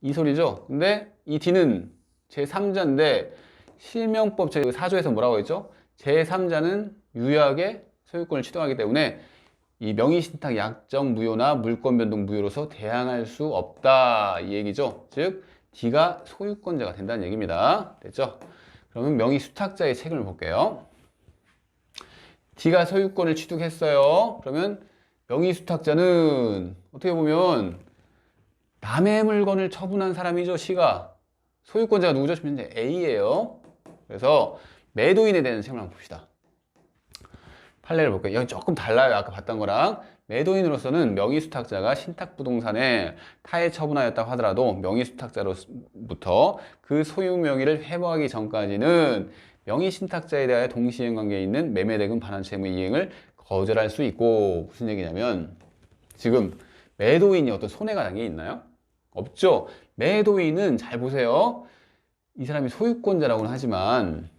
이 소리죠. 근데 이 D는 제3자인데 실명법 제4조에서 뭐라고 했죠? 제3자는 유효하게 소유권을 취득하기 때문에 이 명의신탁 약정 무효나 물권 변동 무효로서 대항할 수 없다 이 얘기죠. 즉 D가 소유권자가 된다는 얘기입니다. 됐죠? 그러면 명의수탁자의 책임을 볼게요. D가 소유권을 취득했어요. 그러면 명의수탁자는 어떻게 보면 남의 물건을 처분한 사람이죠. C가. 소유권자가 누구죠? 현재 A예요. 그래서 매도인에 대한 책임을 한번 봅시다. 판례를 볼게요. 여기 조금 달라요. 아까 봤던 거랑. 매도인으로서는 명의수탁자가 신탁부동산에 타해 처분하였다고 하더라도 명의수탁자로부터 그 소유 명의를 회복하기 전까지는 명의신탁자에 대하여 동시행 관계에 있는 매매대금 반환 채무 이행을 거절할 수 있고, 무슨 얘기냐면 지금 매도인이 어떤 손해가 난 게 있나요? 없죠. 매도인은 잘 보세요. 이 사람이 소유권자라고는 하지만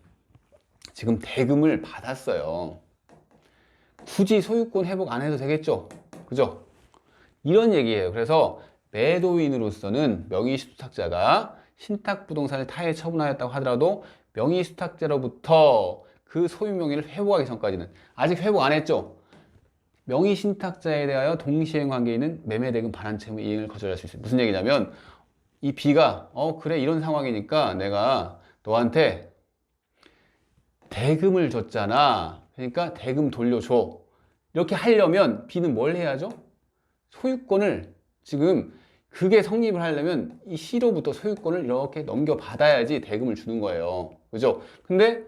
지금 대금을 받았어요. 굳이 소유권 회복 안 해도 되겠죠? 그죠? 이런 얘기예요. 그래서 매도인으로서는 명의수탁자가 신탁부동산을 타해 처분하였다고 하더라도 명의수탁자로부터 그 소유 명의를 회복하기 전까지는, 아직 회복 안 했죠? 명의 신탁자에 대하여 동시행 관계에 있는 매매대금 반환채무 이행을 거절할 수 있어요. 무슨 얘기냐면 이 B가 그래 이런 상황이니까 내가 너한테 대금을 줬잖아. 그러니까 대금 돌려줘. 이렇게 하려면 B는 뭘 해야죠? 소유권을 지금 그게 성립을 하려면 이 C로부터 소유권을 이렇게 넘겨받아야지 대금을 주는 거예요. 그죠? 근데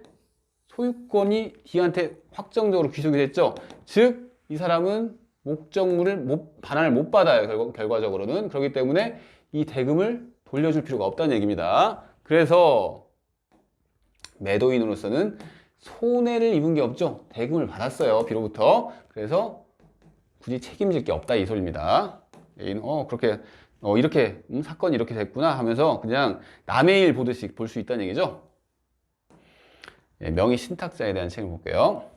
소유권이 D한테 확정적으로 귀속이 됐죠? 즉, 이 사람은 목적물을 반환을 못 받아요. 결과적으로는. 그렇기 때문에 이 대금을 돌려줄 필요가 없다는 얘기입니다. 그래서 매도인으로서는 손해를 입은 게 없죠. 대금을 받았어요. B로부터. 그래서 굳이 책임질 게 없다 이 소리입니다. A는 그렇게 이렇게 사건이 이렇게 됐구나 하면서 그냥 남의 일 보듯이 볼 수 있다는 얘기죠. 명의 신탁자에 대한 책임을 볼게요.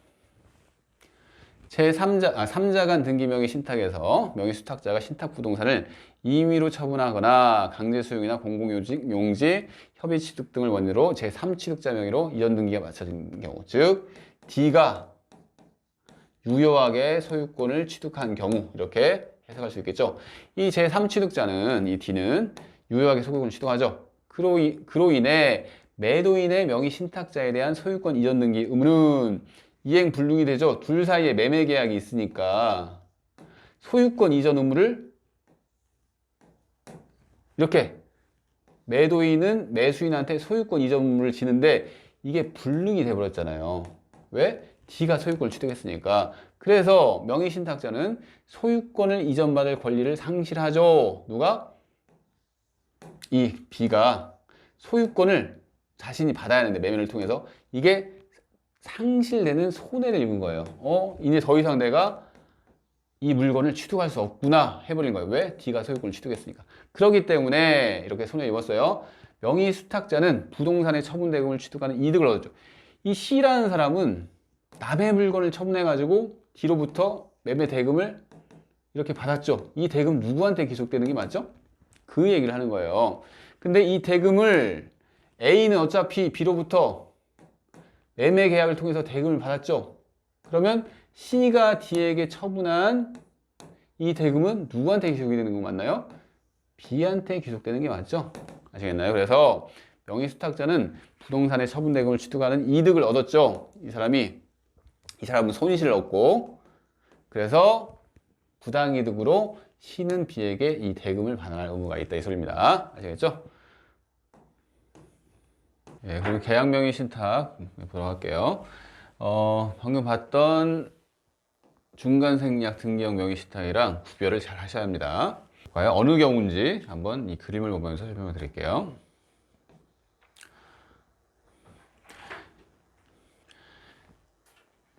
제3자 간 등기 명의 신탁에서 명의 수탁자가 신탁 부동산을 임의로 처분하거나 강제 수용이나 공공요직, 용지, 협의 취득 등을 원인으로 제3취득자 명의로 이전 등기가 마쳐진 경우, 즉 D가 유효하게 소유권을 취득한 경우 이렇게 해석할 수 있겠죠. 이 제3취득자는 이 D는 유효하게 소유권을 취득하죠. 그로 인해 매도인의 명의 신탁자에 대한 소유권 이전 등기 의무는 이행 불능이 되죠. 둘 사이에 매매 계약이 있으니까 소유권 이전 의무를 이렇게 매도인은 매수인한테 소유권 이전 의무를 지는데 이게 불능이 돼버렸잖아요. 왜? D가 소유권을 취득했으니까. 그래서 명의 신탁자는 소유권을 이전받을 권리를 상실하죠. 누가? 이 B가 소유권을 자신이 받아야 하는데 매매를 통해서 이게 상실되는 손해를 입은 거예요. 이제 더 이상 내가 이 물건을 취득할 수 없구나 해버린 거예요. 왜? D가 소유권을 취득했으니까. 그렇기 때문에 이렇게 손해를 입었어요. 명의 수탁자는 부동산의 처분 대금을 취득하는 이득을 얻었죠. 이 C라는 사람은 남의 물건을 처분해가지고 D로부터 매매 대금을 이렇게 받았죠. 이 대금 누구한테 기속되는 게 맞죠? 그 얘기를 하는 거예요. 근데 이 대금을 A는 어차피 B로부터 매매 계약을 통해서 대금을 받았죠. 그러면 C가 D에게 처분한 이 대금은 누구한테 기속이 되는 거 맞나요? B한테 기속되는 게 맞죠? 아시겠나요? 그래서 명의 수탁자는 부동산의 처분 대금을 취득하는 이득을 얻었죠. 이 사람은 손실을 얻고, 그래서 부당이득으로 C는 B에게 이 대금을 반환할 의무가 있다 이 소리입니다. 아시겠죠? 예, 그리고 계약 명의 신탁 보도록 할게요. 방금 봤던 중간 생략 등기형 명의 신탁이랑 구별을 잘 하셔야 합니다. 과연 어느 경우인지 한번 이 그림을 보면서 설명을 드릴게요.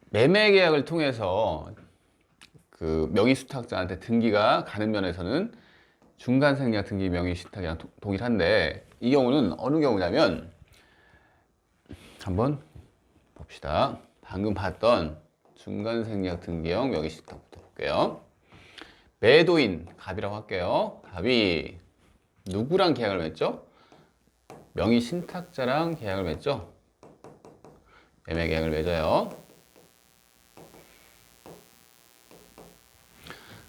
매매 계약을 통해서 그 명의 수탁자한테 등기가 가는 면에서는 중간 생략 등기 명의 신탁이랑 동일한데, 이 경우는 어느 경우냐면 한번 봅시다. 방금 봤던 중간 생략 등기형 명의 신탁부터 볼게요. 매도인 갑이라고 할게요. 갑이 누구랑 계약을 맺죠? 명의 신탁자랑 계약을 맺죠. 매매 계약을 맺어요.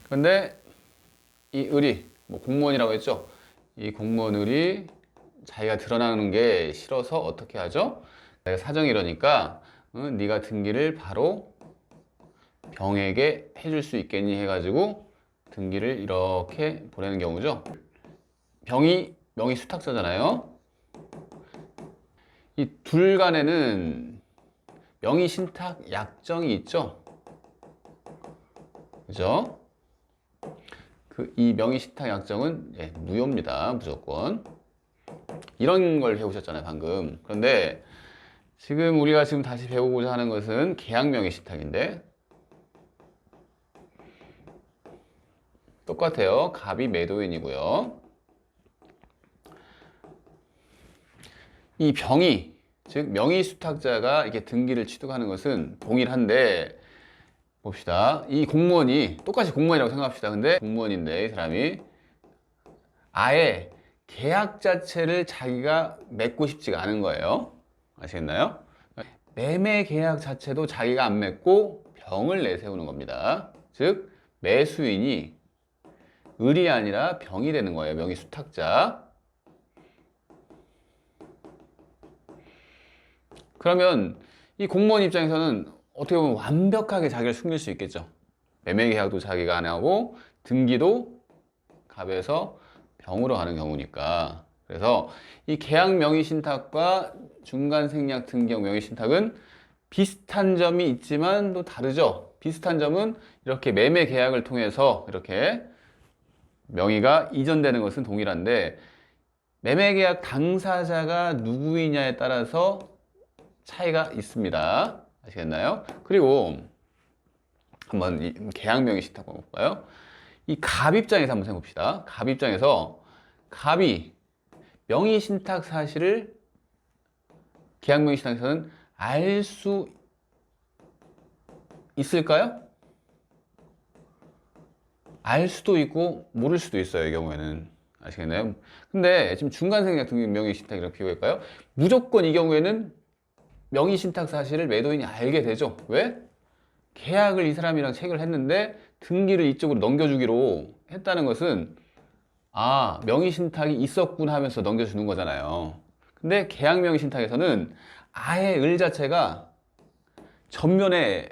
그런데 이 을이 공무원이라고 했죠. 이 공무원 을이 자기가 드러나는 게 싫어서 어떻게 하죠? 내가 사정이 이러니까 네가 등기를 바로 병에게 해줄 수 있겠니 해가지고 등기를 이렇게 보내는 경우죠. 병이 명의 수탁자잖아요. 이 둘 간에는 명의 신탁 약정이 있죠. 그죠? 이 명의 신탁 약정은 무효입니다. 무조건. 이런 걸 배우셨잖아요, 방금. 그런데 지금 우리가 다시 배우고자 하는 것은 계약 명의 신탁인데 똑같아요. 갑이 매도인이고요. 이 병이, 즉 명의 수탁자가 이렇게 등기를 취득하는 것은 동일한데, 봅시다. 이 공무원이 똑같이 공무원이라고 생각합시다. 근데 공무원인데 이 사람이 아예 계약 자체를 자기가 맺고 싶지가 않은 거예요. 아시겠나요? 매매 계약 자체도 자기가 안 맺고 병을 내세우는 겁니다. 즉 매수인이 을이 아니라 병이 되는 거예요. 명의수탁자. 그러면 이 공무원 입장에서는 어떻게 보면 완벽하게 자기를 숨길 수 있겠죠. 매매계약도 자기가 안 하고 등기도 갑에서 병으로 가는 경우니까. 그래서 이 계약 명의신탁과 중간생략 등기형 명의신탁은 비슷한 점이 있지만 또 다르죠. 비슷한 점은 이렇게 매매 계약을 통해서 이렇게 명의가 이전되는 것은 동일한데 매매 계약 당사자가 누구이냐에 따라서 차이가 있습니다. 아시겠나요? 그리고 한번 이 계약 명의신탁 한번 볼까요? 이 갑 입장에서 한번 생각해봅시다. 갑 입장에서 갑이 명의신탁 사실을 계약 명의신탁에서는 알 수 있을까요? 알 수도 있고 모를 수도 있어요. 이 경우에는. 아시겠나요? 근데 지금 중간생략 등기 명의신탁이랑 비교할까요? 무조건 이 경우에는 명의신탁 사실을 매도인이 알게 되죠. 왜? 계약을 이 사람이랑 체결했는데 등기를 이쪽으로 넘겨주기로 했다는 것은 아, 명의신탁이 있었군 하면서 넘겨주는 거잖아요. 근데 계약 명의신탁에서는 아예 을 자체가 전면에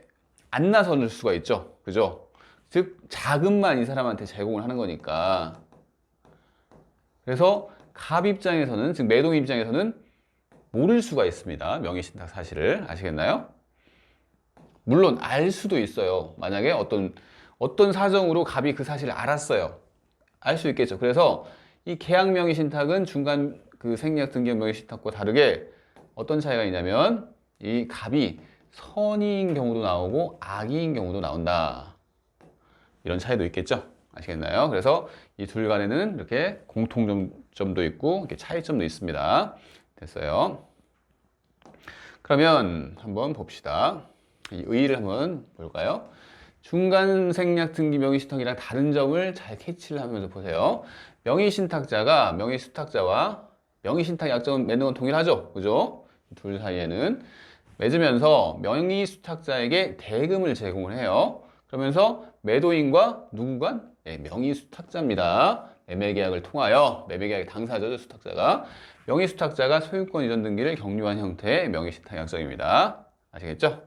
안 나설 수가 있죠. 그죠? 즉 자금만 이 사람한테 제공을 하는 거니까. 그래서 갑 입장에서는, 즉 매동 입장에서는 모를 수가 있습니다. 명의신탁 사실을. 아시겠나요? 물론 알 수도 있어요. 만약에 어떤 사정으로 갑이 그 사실을 알았어요. 알 수 있겠죠. 그래서 이 계약 명의신탁은 중간 그 생략 등기형 명의신탁과 다르게 어떤 차이가 있냐면 이 갑이 선의인 경우도 나오고 악의인 경우도 나온다. 이런 차이도 있겠죠. 아시겠나요? 그래서 이 둘 간에는 이렇게 공통점도 있고 이렇게 차이점도 있습니다. 됐어요. 그러면 한번 봅시다. 이 의의를 한번 볼까요? 중간 생략 등기 명의신탁이랑 다른 점을 잘 캐치를 하면서 보세요. 명의신탁자가 명의수탁자와 명의신탁 약정을 맺는 건 동일하죠. 그죠? 둘 사이에는 맺으면서 명의수탁자에게 대금을 제공을 해요. 그러면서 매도인과 누구 간? 네, 명의수탁자입니다. 매매계약을 통하여 매매계약 당사자죠. 수탁자가. 명의수탁자가 소유권 이전 등기를 격려한 형태의 명의신탁 약정입니다. 아시겠죠?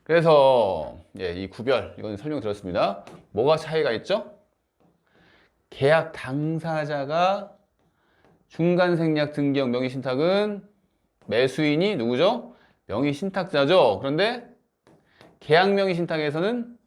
그래서 이 구별, 이건 설명 드렸습니다. 뭐가 차이가 있죠? 계약 당사자가 중간생략 등기형 명의신탁은 매수인이 누구죠? 명의신탁자죠. 그런데 계약 명의신탁에서는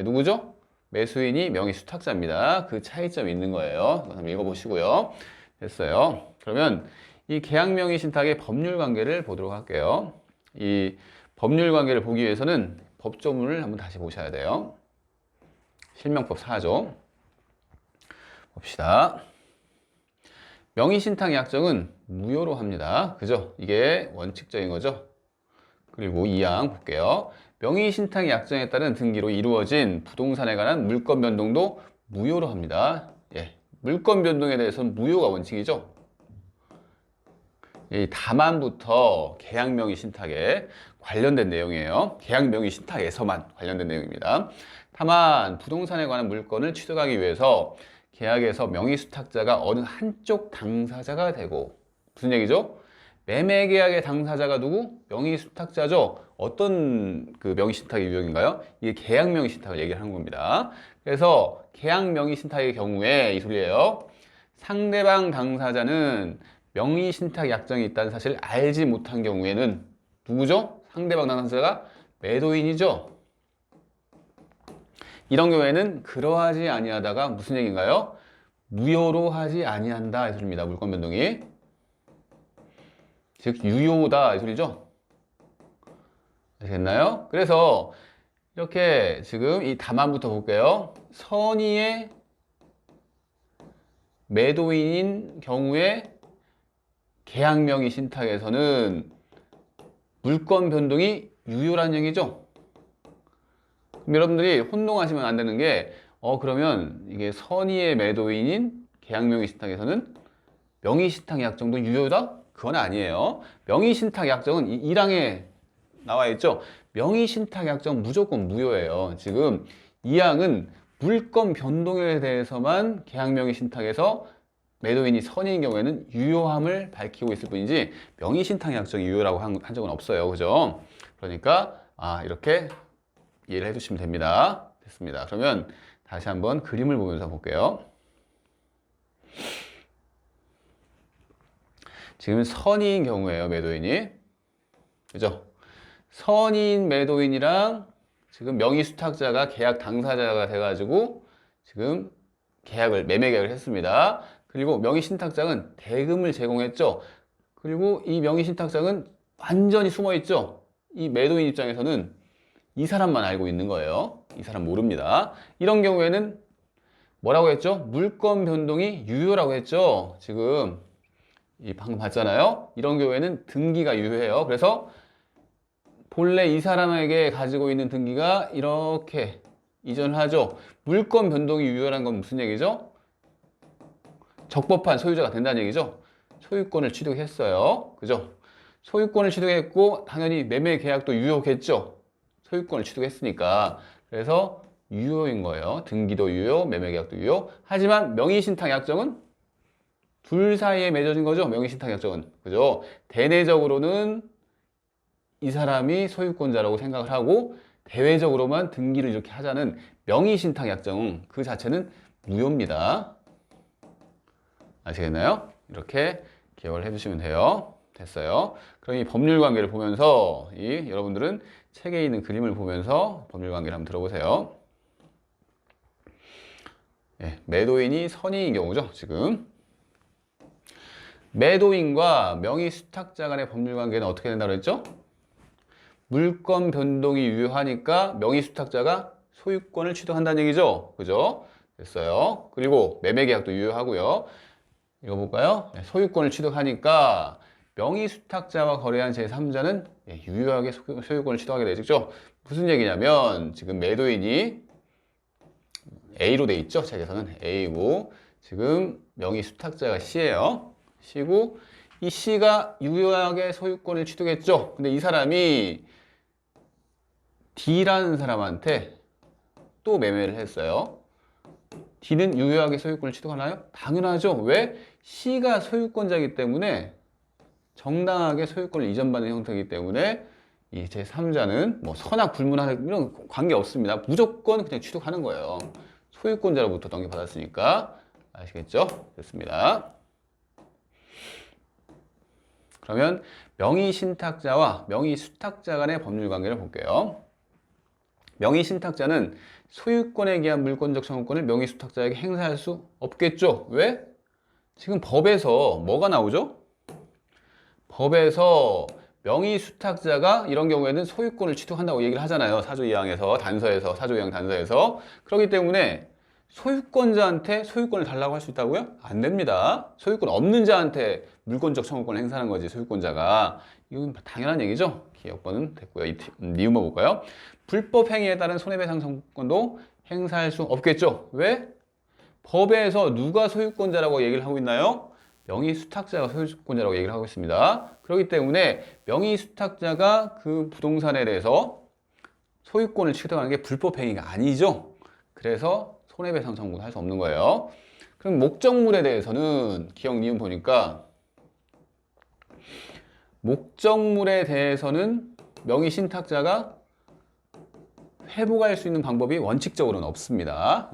누구죠? 매수인이 명의수탁자입니다. 그 차이점이 있는 거예요. 한번 읽어보시고요. 됐어요. 그러면 이 계약 명의신탁의 법률 관계를 보도록 할게요. 이 법률 관계를 보기 위해서는 법조문을 한번 다시 보셔야 돼요. 실명법 4조. 봅시다. 명의신탁 약정은 무효로 합니다. 그죠? 이게 원칙적인 거죠. 그리고 2항 볼게요. 명의신탁 약정에 따른 등기로 이루어진 부동산에 관한 물권 변동도 무효로 합니다. 물권 변동에 대해서는 무효가 원칙이죠. 이 다만부터 계약 명의 신탁에 관련된 내용이에요. 계약 명의 신탁에서만 관련된 내용입니다. 다만 부동산에 관한 물건을 취득하기 위해서 계약에서 명의 수탁자가 어느 한쪽 당사자가 되고, 무슨 얘기죠? 매매 계약의 당사자가 누구? 명의 수탁자죠. 어떤 그 명의 신탁의 유형인가요? 이게 계약 명의 신탁을 얘기하는 겁니다. 그래서 계약 명의 신탁의 경우에 이 소리예요. 상대방 당사자는 명의 신탁 약정이 있다는 사실을 알지 못한 경우에는 누구죠? 상대방 당사자가 매도인이죠. 이런 경우에는 그러하지 아니하다가 무슨 얘기인가요? 무효로 하지 아니한다 이 소리입니다. 물권 변동이. 즉 유효다 이 소리죠. 아시겠나요? 그래서 이렇게 지금 이 답안부터 볼게요. 선의의 매도인인 경우에 계약 명의 신탁에서는 물권 변동이 유효란 얘기죠. 그럼 여러분들이 혼동하시면 안 되는 게 그러면 이게 선의의 매도인인 계약 명의 신탁에서는 명의 신탁 약정도 유효다? 그건 아니에요. 명의 신탁 약정은 이 1항에 나와 있죠. 명의 신탁 약정 무조건 무효예요. 지금 이항은 물권 변동에 대해서만 계약 명의 신탁에서 매도인이 선의인 경우에는 유효함을 밝히고 있을 뿐이지 명의 신탁 약정이 유효라고 한 적은 없어요. 그죠? 그러니까 이렇게 이해를 해주시면 됩니다. 됐습니다. 그러면 다시 한번 그림을 보면서 볼게요. 지금 선의인 경우에요, 매도인이. 그죠? 선의인 매도인이랑 지금 명의 수탁자가 계약 당사자가 돼가지고 지금 매매 계약을 했습니다. 그리고 명의 신탁장은 대금을 제공했죠. 그리고 이 명의 신탁장은 완전히 숨어 있죠. 이 매도인 입장에서는 이 사람만 알고 있는 거예요. 이 사람 모릅니다. 이런 경우에는 뭐라고 했죠? 물권 변동이 유효라고 했죠. 지금 방금 봤잖아요. 이런 경우에는 등기가 유효해요. 그래서 본래 이 사람에게 가지고 있는 등기가 이렇게 이전을 하죠. 물권 변동이 유효한 건 무슨 얘기죠? 적법한 소유자가 된다는 얘기죠. 소유권을 취득했어요. 그죠? 소유권을 취득했고 당연히 매매 계약도 유효겠죠. 소유권을 취득했으니까. 그래서 유효인 거예요. 등기도 유효, 매매 계약도 유효. 하지만 명의신탁 약정은 둘 사이에 맺어진 거죠. 명의신탁 약정은. 그죠? 대내적으로는 이 사람이 소유권자라고 생각을 하고 대외적으로만 등기를 이렇게 하자는 명의신탁 약정 그 자체는 무효입니다. 아시겠나요? 이렇게 기억을 해주시면 돼요. 됐어요. 그럼 이 법률 관계를 보면서 여러분들은 책에 있는 그림을 보면서 법률 관계를 한번 들어보세요. 매도인이 선의인 경우죠. 지금 매도인과 명의 수탁자 간의 법률 관계는 어떻게 된다고 했죠? 물권 변동이 유효하니까 명의 수탁자가 소유권을 취득한다는 얘기죠. 그죠? 됐어요. 그리고 매매 계약도 유효하고요. 이거 볼까요? 소유권을 취득하니까 명의 수탁자와 거래한 제3자는 유효하게 소유권을 취득하게 되죠. 무슨 얘기냐면 지금 매도인이 A로 돼 있죠. 책에서는 A고 지금 명의 수탁자가 C예요. C고 이 C가 유효하게 소유권을 취득했죠. 근데 이 사람이 D라는 사람한테 또 매매를 했어요. D는 유효하게 소유권을 취득하나요? 당연하죠. 왜? C가 소유권자이기 때문에 정당하게 소유권을 이전받는 형태이기 때문에 이 제3자는 뭐 선악 불문하는 이런 관계 없습니다. 무조건 그냥 취득하는 거예요. 소유권자로부터 넘겨받았으니까. 아시겠죠? 됐습니다. 그러면 명의 신탁자와 명의 수탁자 간의 법률 관계를 볼게요. 명의 신탁자는 소유권에 기한 물권적 청구권을 명의 수탁자에게 행사할 수 없겠죠. 왜? 지금 법에서 뭐가 나오죠? 법에서 명의 수탁자가 이런 경우에는 소유권을 취득한다고 얘기를 하잖아요. 사조 2항에서 단서에서 사조 2항 단서에서. 그렇기 때문에 소유권자한테 소유권을 달라고 할 수 있다고요? 안 됩니다. 소유권 없는 자한테 물권적 청구권을 행사하는 거지, 소유권자가. 이건 당연한 얘기죠. 기억번은 됐고요. 니은만 볼까요? 불법 행위에 따른 손해배상 청구권도 행사할 수 없겠죠. 왜? 법에서 누가 소유권자라고 얘기를 하고 있나요? 명의 수탁자가 소유권자라고 얘기를 하고 있습니다. 그렇기 때문에 명의 수탁자가 그 부동산에 대해서 소유권을 취득하는 게 불법 행위가 아니죠. 그래서 손해배상 청구는 할 수 없는 거예요. 그럼 목적물에 대해서는 기억 니은 보니까 목적물에 대해서는 명의 신탁자가 회복할 수 있는 방법이 원칙적으로는 없습니다.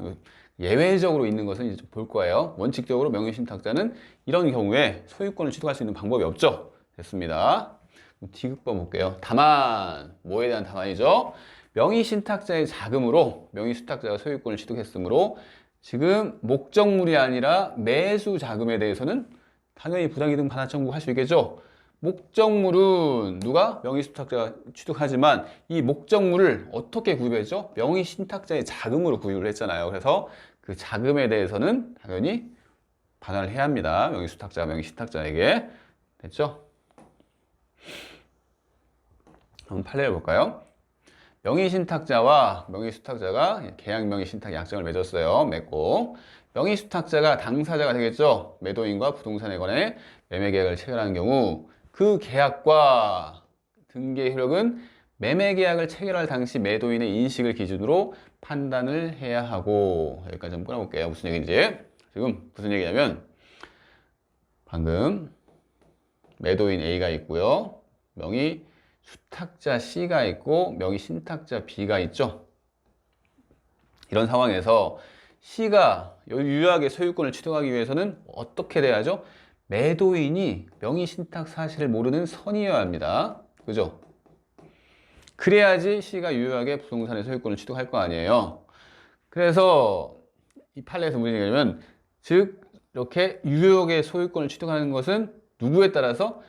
예외적으로 있는 것은 이제 좀 볼 거예요. 원칙적으로 명의 신탁자는 이런 경우에 소유권을 취득할 수 있는 방법이 없죠. 됐습니다. D급번 볼게요. 다만, 뭐에 대한 다만이죠? 명의 신탁자의 자금으로 명의 수탁자가 소유권을 취득했으므로 지금 목적물이 아니라 매수 자금에 대해서는 당연히 부당이득 반환 청구할 수 있겠죠. 목적물은 누가? 명의 수탁자가 취득하지만 이 목적물을 어떻게 구입했죠? 명의 신탁자의 자금으로 구입을 했잖아요. 그래서 그 자금에 대해서는 당연히 반환을 해야 합니다. 명의 수탁자가 명의 신탁자에게. 됐죠? 한번 판례를 볼까요? 명의 신탁자와 명의 수탁자가 계약 명의 신탁 약정을 맺었어요. 맺고 명의 수탁자가 당사자가 되겠죠. 매도인과 부동산에 관해 매매 계약을 체결하는 경우 그 계약과 등기의 효력은 매매 계약을 체결할 당시 매도인의 인식을 기준으로 판단을 해야 하고, 여기까지 한번 끊어볼게요. 무슨 얘기인지. 지금 무슨 얘기냐면 방금 매도인 A가 있고요, 명의 수탁자 C가 있고 명의 신탁자 B가 있죠. 이런 상황에서 C가 유효하게 소유권을 취득하기 위해서는 어떻게 돼야죠? 매도인이 명의 신탁 사실을 모르는 선이어야 합니다. 그죠? 그래야지 C가 유효하게 부동산의 소유권을 취득할 거 아니에요. 그래서 이 판례에서 무슨 얘기냐면, 즉 이렇게 유효하게 소유권을 취득하는 것은 누구에 따라서?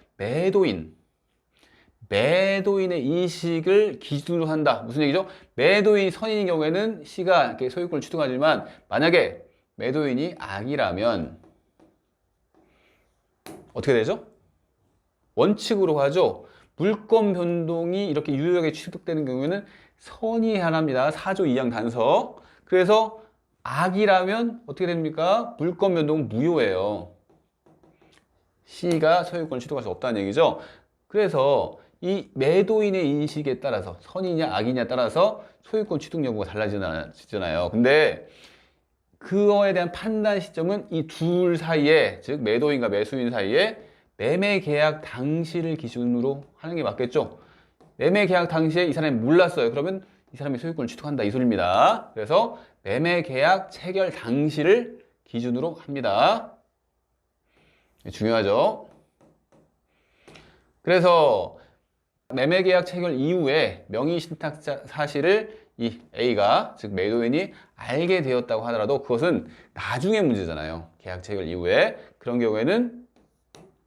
매도인의 인식을 기준으로 한다. 무슨 얘기죠? 매도인이 선인인 경우에는 C가 이렇게 소유권을 취득하지만, 만약에 매도인이 악이라면 어떻게 되죠? 원칙으로 하죠. 물권 변동이 이렇게 유효하게 취득되는 경우에는 선이 하나입니다. 4조 2항 단서. 그래서 악이라면 어떻게 됩니까? 물권 변동은 무효예요. C가 소유권을 취득할 수 없다는 얘기죠. 그래서 이 매도인의 인식에 따라서 선이냐 악이냐 따라서 소유권 취득 여부가 달라지잖아요. 근데 그거에 대한 판단 시점은 이 둘 사이에, 즉 매도인과 매수인 사이에 매매 계약 당시를 기준으로 하는 게 맞겠죠. 매매 계약 당시에 이 사람이 몰랐어요. 그러면 이 사람이 소유권을 취득한다, 이 소리입니다. 그래서 매매 계약 체결 당시를 기준으로 합니다. 중요하죠. 그래서 매매 계약 체결 이후에 명의 신탁 사실을 이 A가, 즉 매도인이 알게 되었다고 하더라도 그것은 나중에 문제잖아요. 계약 체결 이후에. 그런 경우에는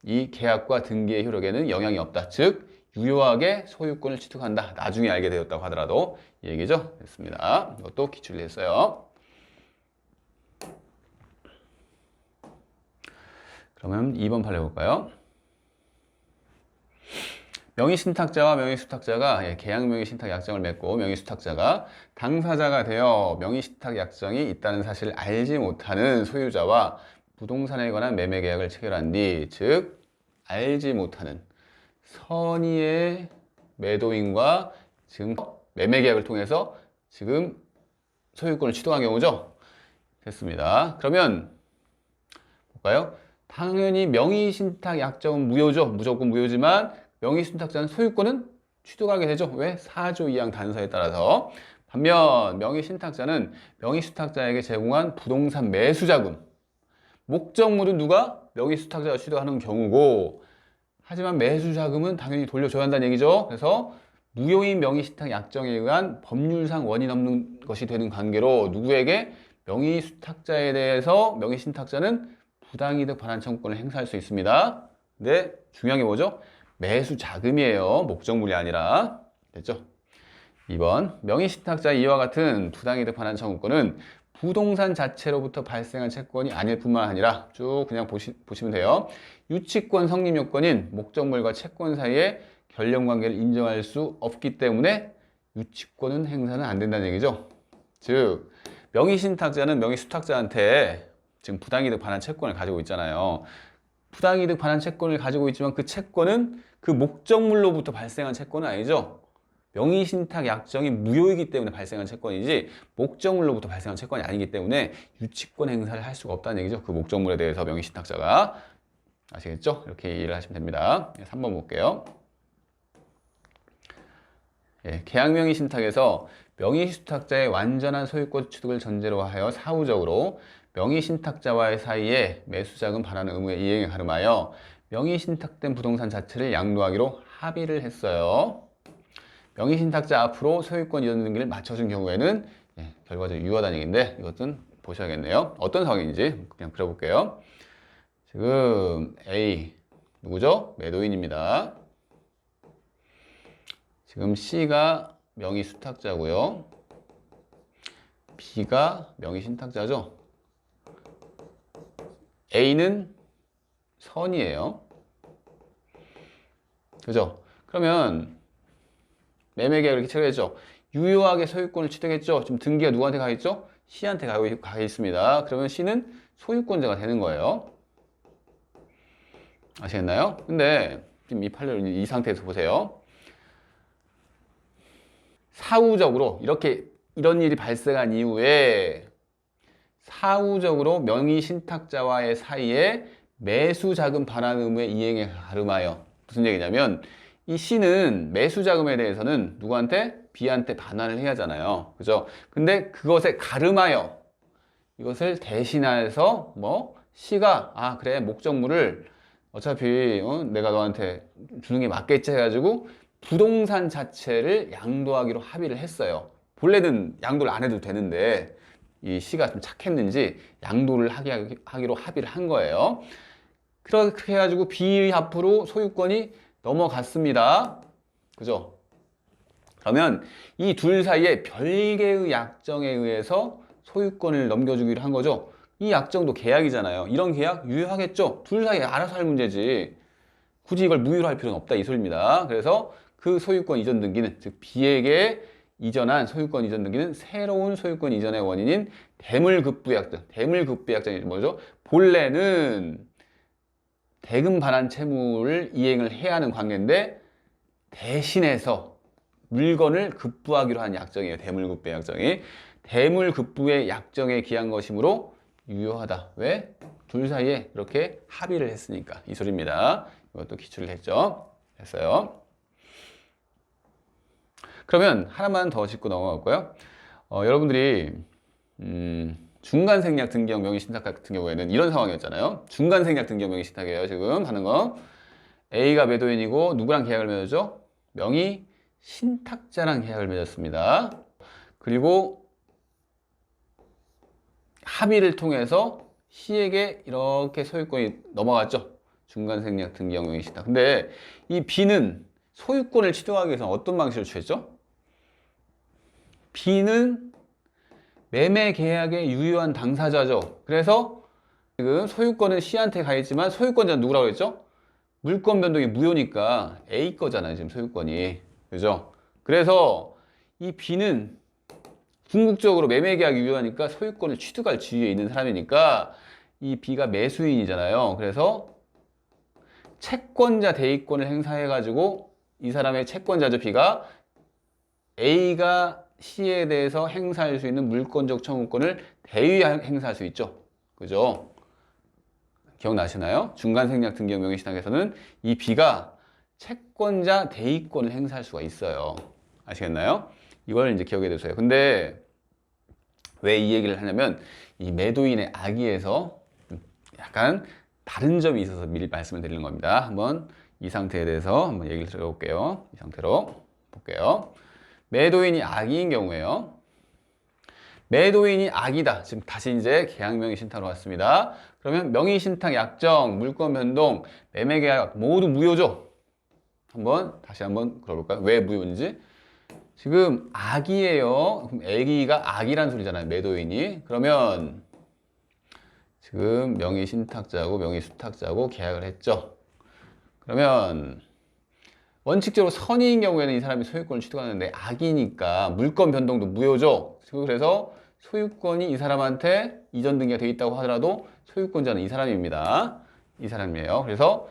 이 계약과 등기의 효력에는 영향이 없다. 즉 유효하게 소유권을 취득한다. 나중에 알게 되었다고 하더라도, 이 얘기죠. 됐습니다. 이것도 기출이 됐어요. 그러면 2번 판례 볼까요? 명의신탁자와 명의수탁자가 계약 명의신탁 약정을 맺고 명의수탁자가 당사자가 되어 명의신탁 약정이 있다는 사실을 알지 못하는 소유자와 부동산에 관한 매매 계약을 체결한 뒤, 즉 알지 못하는 선의의 매도인과 지금 매매 계약을 통해서 지금 소유권을 취득한 경우죠. 됐습니다. 그러면 볼까요? 당연히 명의신탁 약정은 무효죠. 무조건 무효지만 명의신탁자는 소유권은 취득하게 되죠. 왜? 4조 2항 단서에 따라서. 반면 명의신탁자는 명의수탁자에게 제공한 부동산 매수자금, 목적물은 누가? 명의수탁자가 취득하는 경우고, 하지만 매수자금은 당연히 돌려줘야 한다는 얘기죠. 그래서 무효인 명의신탁 약정에 의한 법률상 원인 없는 것이 되는 관계로 누구에게? 명의수탁자에 대해서 명의신탁자는 부당이득 반환 청구권을 행사할 수 있습니다. 근데 중요한 게 뭐죠? 매수 자금이에요. 목적물이 아니라. 됐죠? 2번, 명의신탁자 이와 같은 부당이득 반환 청구권은 부동산 자체로부터 발생한 채권이 아닐 뿐만 아니라, 쭉 그냥 보시면 돼요. 유치권 성립 요건인 목적물과 채권 사이에 결lem관계를 인정할 수 없기 때문에 유치권은 행사는 안 된다는 얘기죠. 즉 명의신탁자는 명의수탁자한테 지금 부당이득 반환 채권을 가지고 있잖아요. 부당이득 반환 채권을 가지고 있지만 그 채권은 그 목적물로부터 발생한 채권은 아니죠. 명의신탁 약정이 무효이기 때문에 발생한 채권이지 목적물로부터 발생한 채권이 아니기 때문에 유치권 행사를 할 수가 없다는 얘기죠. 그 목적물에 대해서 명의신탁자가. 아시겠죠? 이렇게 이해를 하시면 됩니다. 3번 볼게요. 계약 명의신탁에서 명의수탁자의 완전한 소유권 취득을 전제로 하여 사후적으로 명의신탁자와의 사이에 매수자금 반환 의무의 이행에 가름하여 명의신탁된 부동산 자체를 양도하기로 합의를 했어요. 명의신탁자 앞으로 소유권 이전 등기를 맞춰준 경우에는 결과적으로 유효하다는 얘기인데, 이것은 보셔야겠네요. 어떤 상황인지 그냥 그려볼게요. 지금 A 누구죠? 매도인입니다. 지금 C가 명의수탁자고요. B가 명의신탁자죠. A는 선이에요. 그죠? 그러면 매매 계약을 이렇게 체결했죠. 유효하게 소유권을 취득했죠. 지금 등기가 누구한테 가 있죠? C한테 가 있습니다. 그러면 C는 소유권자가 되는 거예요. 아시겠나요? 근데 지금 이 판례를 이 상태에서 보세요. 사후적으로 이런 일이 발생한 이후에 사후적으로 명의 신탁자와의 사이에 매수자금 반환 의무의 이행에 가름하여, 무슨 얘기냐면 이 C는 매수자금에 대해서는 누구한테? B한테 반환을 해야 하잖아요. 그죠? 근데 그것에 가름하여, 이것을 대신해서 C가 그래, 목적물을 어차피 내가 너한테 주는 게 맞겠지 해가지고 부동산 자체를 양도하기로 합의를 했어요. 본래는 양도를 안 해도 되는데 이 C가 좀 착했는지 양도를 하기로 합의를 한 거예요. 그렇게 해가지고 B 앞으로 소유권이 넘어갔습니다. 그죠? 그러면 이 둘 사이에 별개의 약정에 의해서 소유권을 넘겨주기로 한 거죠. 이 약정도 계약이잖아요. 이런 계약 유효하겠죠? 둘 사이에 알아서 할 문제지. 굳이 이걸 무효로 할 필요는 없다, 이 소리입니다. 그래서 그 소유권 이전 등기는, 즉 B에게 이전한 소유권 이전 등기는 새로운 소유권 이전의 원인인 대물급부약정. 대물급부약정이 뭐죠? 본래는 대금 반환 채무를 이행을 해야 하는 관계인데 대신해서 물건을 급부하기로 한 약정이에요. 대물급부의 약정이. 대물급부의 약정에 기한 것이므로 유효하다. 왜? 둘 사이에 이렇게 합의를 했으니까, 이 소리입니다. 이것도 기출을 했죠. 됐어요. 그러면 하나만 더 짚고 넘어갈까요? 여러분들이 중간생략 등기형 명의신탁 같은 경우에는 이런 상황이었잖아요. 중간생략 등기형 명의신탁이에요. 지금 하는 거. A가 매도인이고 누구랑 계약을 맺었죠? 명의신탁자랑 계약을 맺었습니다. 그리고 합의를 통해서 C에게 이렇게 소유권이 넘어갔죠. 중간생략 등기형 명의신탁. 근데 이 B는 소유권을 취득하기 위해서 어떤 방식을 취했죠? B는 매매 계약의 유효한 당사자죠. 그래서 지금 소유권은 C한테 가 있지만 소유권자는 누구라고 했죠? 물권 변동이 무효니까 A 거잖아요, 지금 소유권이. 그죠? 그래서 이 B는 궁극적으로 매매 계약이 유효하니까 소유권을 취득할 지위에 있는 사람이니까 이 B가 매수인이잖아요. 그래서 채권자 대의권을 행사해가지고 이 사람의 채권자죠, B가. A가 C에 대해서 행사할 수 있는 물권적 청구권을 대위 행사할 수 있죠. 그죠? 기억나시나요? 중간생략 등기형 명의신탁에서는 이 B가 채권자 대의권을 행사할 수가 있어요. 아시겠나요? 이걸 이제 기억해 두세요. 근데 왜 이 얘기를 하냐면 이 매도인의 악의에서 약간 다른 점이 있어서 미리 말씀을 드리는 겁니다. 한번 이 상태에 대해서 한번 얘기를 들어볼게요. 이 상태로 볼게요. 매도인이 악의인 경우에요. 매도인이 악이다. 지금 다시 이제 계약명의신탁으로 왔습니다. 그러면 명의신탁 약정, 물권 변동, 매매 계약 모두 무효죠. 다시 한번 걸어볼까요? 왜 무효인지. 지금 악이에요. 그럼 애기가 악이란 소리잖아요. 매도인이. 그러면 지금 명의신탁자고 명의수탁자고 계약을 했죠. 그러면 원칙적으로 선의인 경우에는 이 사람이 소유권을 취득하는데 악이니까 물권 변동도 무효죠. 그래서 소유권이 이 사람한테 이전 등기가 되어 있다고 하더라도 소유권자는 이 사람입니다. 이 사람이에요. 그래서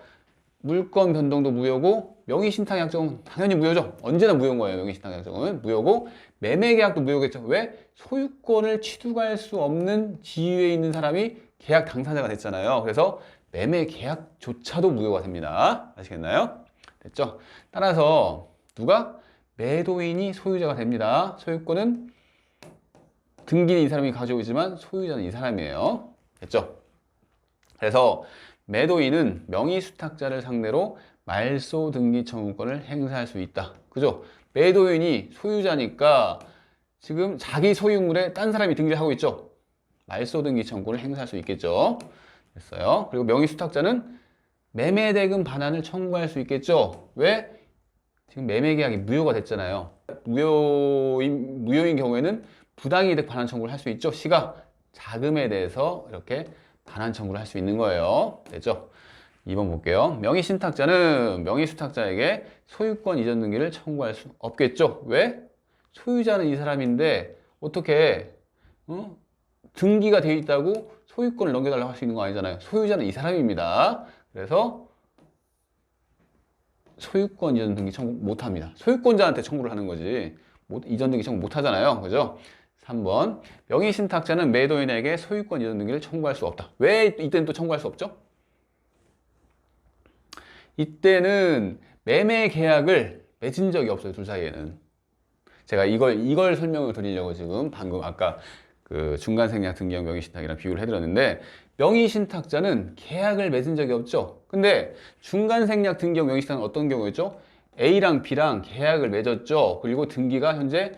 물권 변동도 무효고 명의신탁 약정은 당연히 무효죠. 언제나 무효인 거예요. 명의신탁 약정은 무효고 매매 계약도 무효겠죠. 왜? 소유권을 취득할 수 없는 지위에 있는 사람이 계약 당사자가 됐잖아요. 그래서 매매 계약조차도 무효가 됩니다. 아시겠나요? 됐죠? 따라서 누가? 매도인이 소유자가 됩니다. 소유권은 등기는 이 사람이 가지고 있지만 소유자는 이 사람이에요. 됐죠? 그래서 매도인은 명의수탁자를 상대로 말소 등기 청구권을 행사할 수 있다. 그죠? 매도인이 소유자니까 지금 자기 소유물에 딴 사람이 등기를 하고 있죠. 말소 등기 청구를 행사할 수 있겠죠. 됐어요. 그리고 명의수탁자는 매매대금 반환을 청구할 수 있겠죠. 왜? 지금 매매계약이 무효가 됐잖아요. 무효인 경우에는 부당이득 반환 청구를 할 수 있죠. C가 자금에 대해서 이렇게 반환 청구를 할 수 있는 거예요. 됐죠? 2번 볼게요. 명의신탁자는 명의수탁자에게 소유권 이전 등기를 청구할 수 없겠죠. 왜? 소유자는 이 사람인데 어떻게 등기가 돼 있다고 소유권을 넘겨달라고 할 수 있는 거 아니잖아요. 소유자는 이 사람입니다. 그래서 소유권 이전 등기 청구 못합니다. 소유권자한테 청구를 하는 거지 이전 등기 청구 못 하잖아요. 그죠? 3번. 명의신탁자는 매도인에게 소유권 이전 등기를 청구할 수 없다. 왜 이때는 또 청구할 수 없죠? 이때는 매매 계약을 맺은 적이 없어요. 둘 사이에는. 제가 이걸 설명을 드리려고 지금 방금 아까 그 중간생략 등기형 명의신탁이랑 비교를 해드렸는데, 명의신탁자는 계약을 맺은 적이 없죠. 근데 중간생략 등기형 명의신탁은 어떤 경우였죠? A랑 B랑 계약을 맺었죠. 그리고 등기가 현재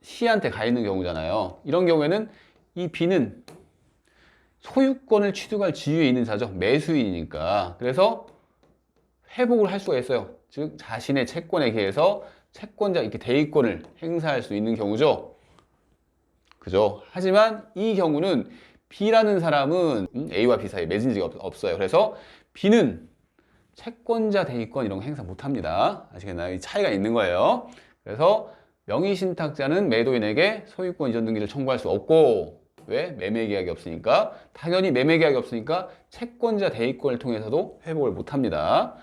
C한테 가 있는 경우잖아요. 이런 경우에는 이 B는 소유권을 취득할 지위에 있는 자죠. 매수인이니까. 그래서 회복을 할 수가 있어요. 즉 자신의 채권에 기해서 채권자 이렇게 대의권을 행사할 수 있는 경우죠. 그죠? 하지만 이 경우는 B라는 사람은 A와 B 사이에 맺은 적이 없어요. 그래서 B는 채권자 대의권 이런 거 행사 못 합니다. 아시겠나요? 이 차이가 있는 거예요. 그래서 명의신탁자는 매도인에게 소유권 이전 등기를 청구할 수 없고, 왜? 매매 계약이 없으니까. 당연히 매매 계약이 없으니까 채권자 대의권을 통해서도 회복을 못 합니다.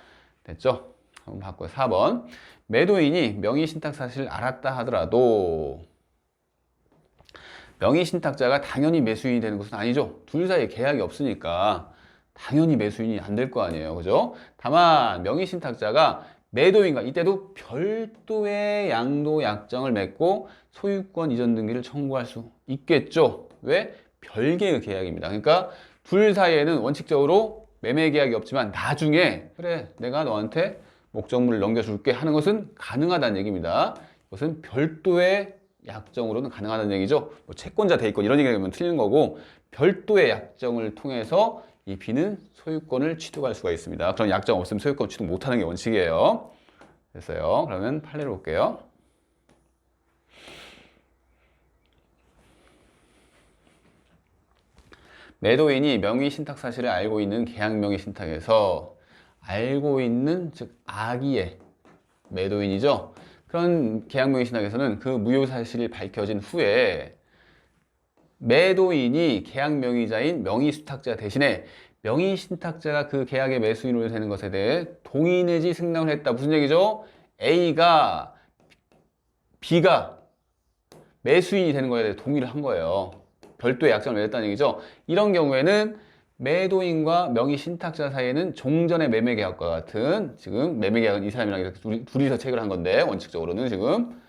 됐죠? 한번 바꿔요. 4번. 매도인이 명의신탁 사실을 알았다 하더라도 명의신탁자가 당연히 매수인이 되는 것은 아니죠. 둘 사이에 계약이 없으니까 당연히 매수인이 안 될 거 아니에요. 그죠? 다만 명의신탁자가 매도인과 이때도 별도의 양도 약정을 맺고 소유권 이전 등기를 청구할 수 있겠죠. 왜? 별개의 계약입니다. 그러니까 둘 사이에는 원칙적으로 매매 계약이 없지만 나중에 그래 내가 너한테 목적물을 넘겨줄게 하는 것은 가능하다는 얘기입니다. 이것은 별도의 약정으로는 가능하다는 얘기죠. 뭐 채권자 대의권 이런 얘기하면 틀린 거고, 별도의 약정을 통해서 이 B는 소유권을 취득할 수가 있습니다. 그런 약정 없으면 소유권 취득 못하는 게 원칙이에요. 됐어요. 그러면 판례를 볼게요. 매도인이 명의신탁 사실을 알고 있는 계약명의신탁에서 알고 있는, 즉 악의의 매도인이죠. 그런 계약명의신탁에서는 그 무효사실이 밝혀진 후에 매도인이 계약명의자인 명의수탁자 대신에 명의신탁자가 그 계약의 매수인으로 되는 것에 대해 동의 내지 승낙을 했다. 무슨 얘기죠? A가 B가 매수인이 되는 거에 대해 동의를 한 거예요. 별도의 약정을 맺었다는 얘기죠. 이런 경우에는 매도인과 명의신탁자 사이에는 종전의 매매계약과 같은, 지금 매매계약은 이 사람이랑 이렇게 둘이서 체결한 건데 원칙적으로는 지금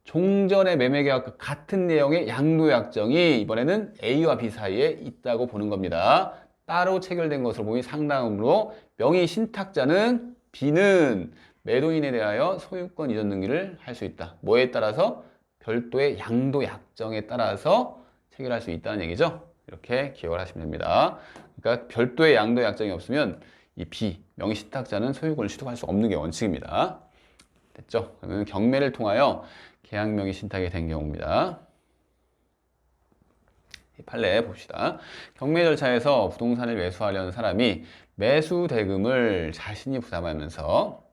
종전의 매매계약과 같은 내용의 양도약정이 이번에는 A와 B 사이에 있다고 보는 겁니다. 따로 체결된 것으로 보니 상당으로 명의신탁자는 B는 매도인에 대하여 소유권 이전 등기를 할 수 있다. 뭐에 따라서? 별도의 양도약정에 따라서 체결할 수 있다는 얘기죠. 이렇게 기억을 하시면 됩니다. 그러니까 별도의 양도 약정이 없으면 이 B, 명의신탁자는 소유권을 취득할 수 없는 게 원칙입니다. 됐죠? 그러면 경매를 통하여 계약 명의신탁이 된 경우입니다. 이 판례 봅시다. 경매 절차에서 부동산을 매수하려는 사람이 매수 대금을 자신이 부담하면서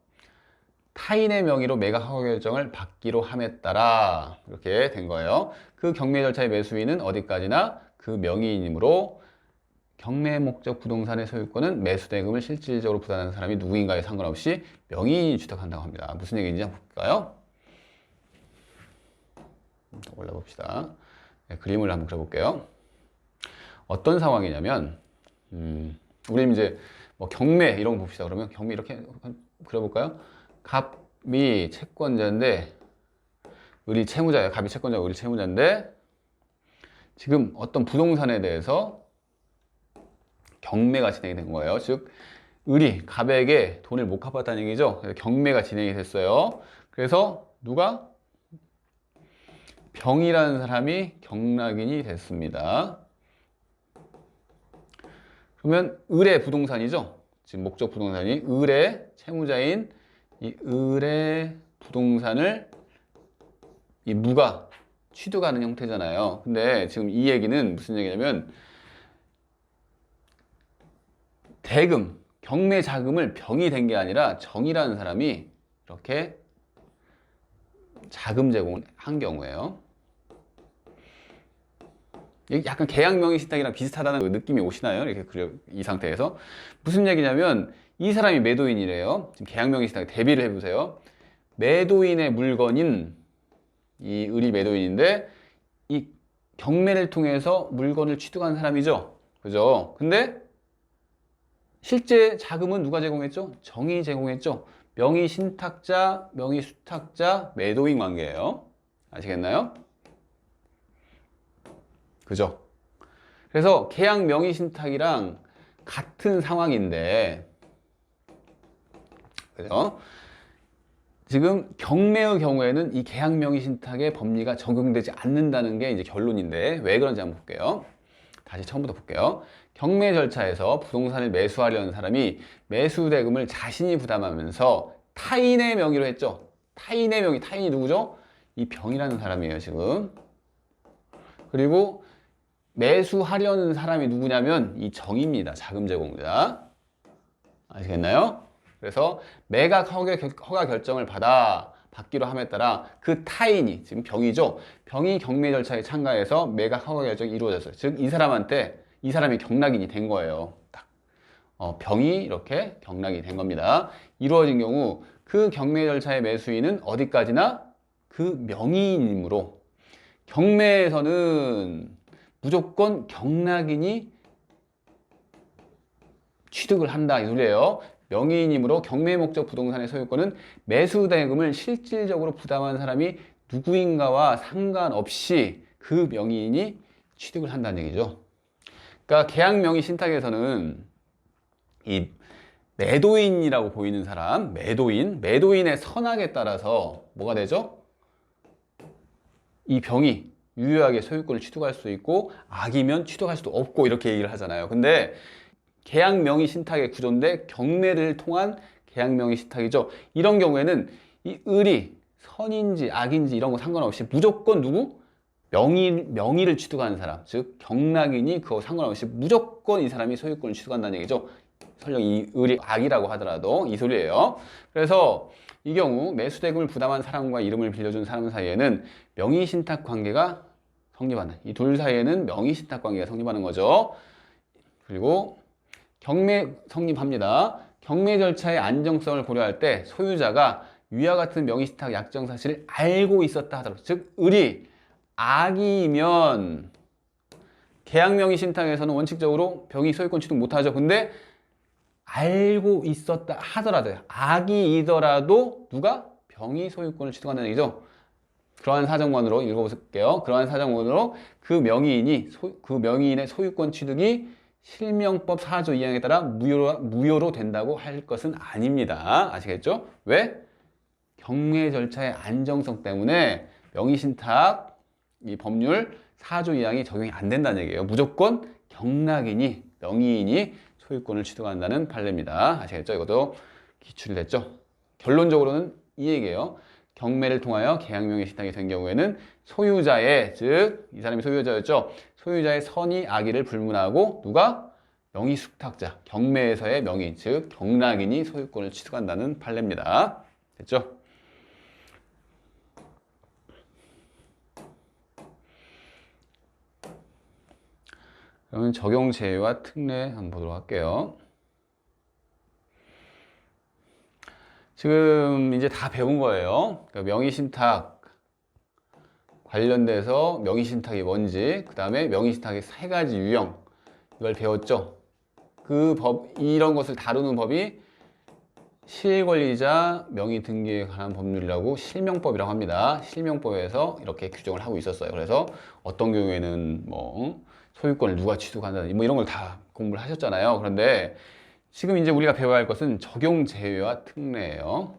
타인의 명의로 매각 허가 결정을 받기로 함에 따라 이렇게 된 거예요. 그 경매 절차의 매수인은 어디까지나 그 명의이므로 경매 목적 부동산의 소유권은 매수 대금을 실질적으로 부담하는 사람이 누구인가에 상관없이 명의인이 취득한다고 합니다. 무슨 얘기인지 한번 볼까요? 올라봅시다. 네, 그림을 한번 그려볼게요. 어떤 상황이냐면 우리 이제 뭐 경매 이런 거 봅시다. 그러면 경매 이렇게 그려볼까요? 갑이 채권자인데 을이 채무자예요. 갑이 채권자고 을이 채무자인데 지금 어떤 부동산에 대해서 경매가 진행이 된 거예요. 즉 을이 갑에게 돈을 못 갚았다는 얘기죠. 그래서 경매가 진행이 됐어요. 그래서 누가? 병이라는 사람이 경락인이 됐습니다. 그러면 을의 부동산이죠. 지금 목적 부동산이 을의 채무자인 이 을의 부동산을 이 무가 취득하는 형태잖아요. 근데 지금 이 얘기는 무슨 얘기냐면 대금, 경매 자금을 병이 된 게 아니라 정이라는 사람이 이렇게 자금 제공을 한 경우예요. 약간 계약명의신탁이랑 비슷하다는 그 느낌이 오시나요? 이렇게 이 상태에서 무슨 얘기냐면 이 사람이 매도인이래요. 지금 계약명의신탁 대비를 해보세요. 매도인의 물건인 이 을이 매도인인데 이 경매를 통해서 물건을 취득한 사람이죠. 그죠? 근데 실제 자금은 누가 제공했죠? 정이 제공했죠. 명의 신탁자, 명의 수탁자, 매도인 관계예요. 아시겠나요? 그죠? 그래서 계약 명의 신탁이랑 같은 상황인데, 그죠? 지금 경매의 경우에는 이 계약 명의 신탁의 법리가 적용되지 않는다는 게 이제 결론인데, 왜 그런지 한번 볼게요. 다시 처음부터 볼게요. 경매 절차에서 부동산을 매수하려는 사람이 매수 대금을 자신이 부담하면서 타인의 명의로 했죠. 타인의 명의, 타인이 누구죠? 이 병이라는 사람이에요, 지금. 그리고 매수하려는 사람이 누구냐면 이 정입니다. 자금 제공자. 아시겠나요? 그래서 매각 허가 결정을 받기로 함에 따라 그 타인이, 지금 병이죠. 병이 경매 절차에 참가해서 매각 허가 결정이 이루어졌어요. 즉, 이 사람이 경락인이 된 거예요. 딱. 병이 이렇게 경락이 된 겁니다. 이루어진 경우 그 경매 절차의 매수인은 어디까지나 그 명의인이므로 경매에서는 무조건 경락인이 취득을 한다 이 소리예요. 명의인이므로 경매 목적 부동산의 소유권은 매수 대금을 실질적으로 부담한 사람이 누구인가와 상관없이 그 명의인이 취득을 한다는 얘기죠. 그러니까 계약 명의 신탁에서는 이 매도인이라고 보이는 사람, 매도인의 선악에 따라서 뭐가 되죠? 이 병이 유효하게 소유권을 취득할 수 있고 악이면 취득할 수도 없고 이렇게 얘기를 하잖아요. 근데 계약 명의 신탁의 구조인데 경매를 통한 계약 명의 신탁이죠. 이런 경우에는 이 을이 선인지 악인지 이런 거 상관없이 무조건 누구? 명의를 취득하는 사람, 즉 경락인이 그거 상관없이 무조건 이 사람이 소유권을 취득한다는 얘기죠. 설령 이 을이 악이라고 하더라도 이 소리예요. 그래서 이 경우 매수대금을 부담한 사람과 이름을 빌려준 사람 사이에는 명의신탁 관계가 성립하는, 이 둘 사이에는 명의신탁 관계가 성립하는 거죠. 그리고 경매 성립합니다. 경매 절차의 안정성을 고려할 때 소유자가 위와 같은 명의신탁 약정 사실을 알고 있었다 하더라도, 즉 을이 악이면 계약 명의신탁에서는 원칙적으로 병이 소유권 취득 못하죠. 근데 알고 있었다 하더라도, 악이더라도 누가? 병이 소유권을 취득한다는 얘기죠. 그러한 사정만으로 읽어볼게요. 그러한 사정만으로 그 명의인의 소유권 취득이 실명법 4조 2항에 따라 무효로 된다고 할 것은 아닙니다. 아시겠죠? 왜? 경매 절차의 안정성 때문에 명의신탁 이 법률 4조 2항이 적용이 안 된다는 얘기예요. 무조건 명의인이 소유권을 취득한다는 판례입니다. 아시겠죠? 이것도 기출이 됐죠? 결론적으로는 이 얘기예요. 경매를 통하여 계약명의 신탁이 된 경우에는 소유자의, 즉 이 사람이 소유자였죠. 소유자의 선의 악의를 불문하고 누가? 명의숙탁자, 경매에서의 명의, 즉 경락인이 소유권을 취득한다는 판례입니다. 됐죠? 그러면 적용 제외와 특례 한번 보도록 할게요. 지금 이제 다 배운 거예요. 그러니까 명의신탁 관련돼서 명의신탁이 뭔지, 그 다음에 명의신탁의 세 가지 유형, 이걸 배웠죠. 이런 것을 다루는 법이 실권리자 명의등기에 관한 법률이라고 실명법이라고 합니다. 실명법에서 이렇게 규정을 하고 있었어요. 그래서 어떤 경우에는 뭐 소유권을 누가 취득한다든지 뭐 이런 걸 다 공부를 하셨잖아요. 그런데 지금 이제 우리가 배워야 할 것은 적용 제외와 특례예요.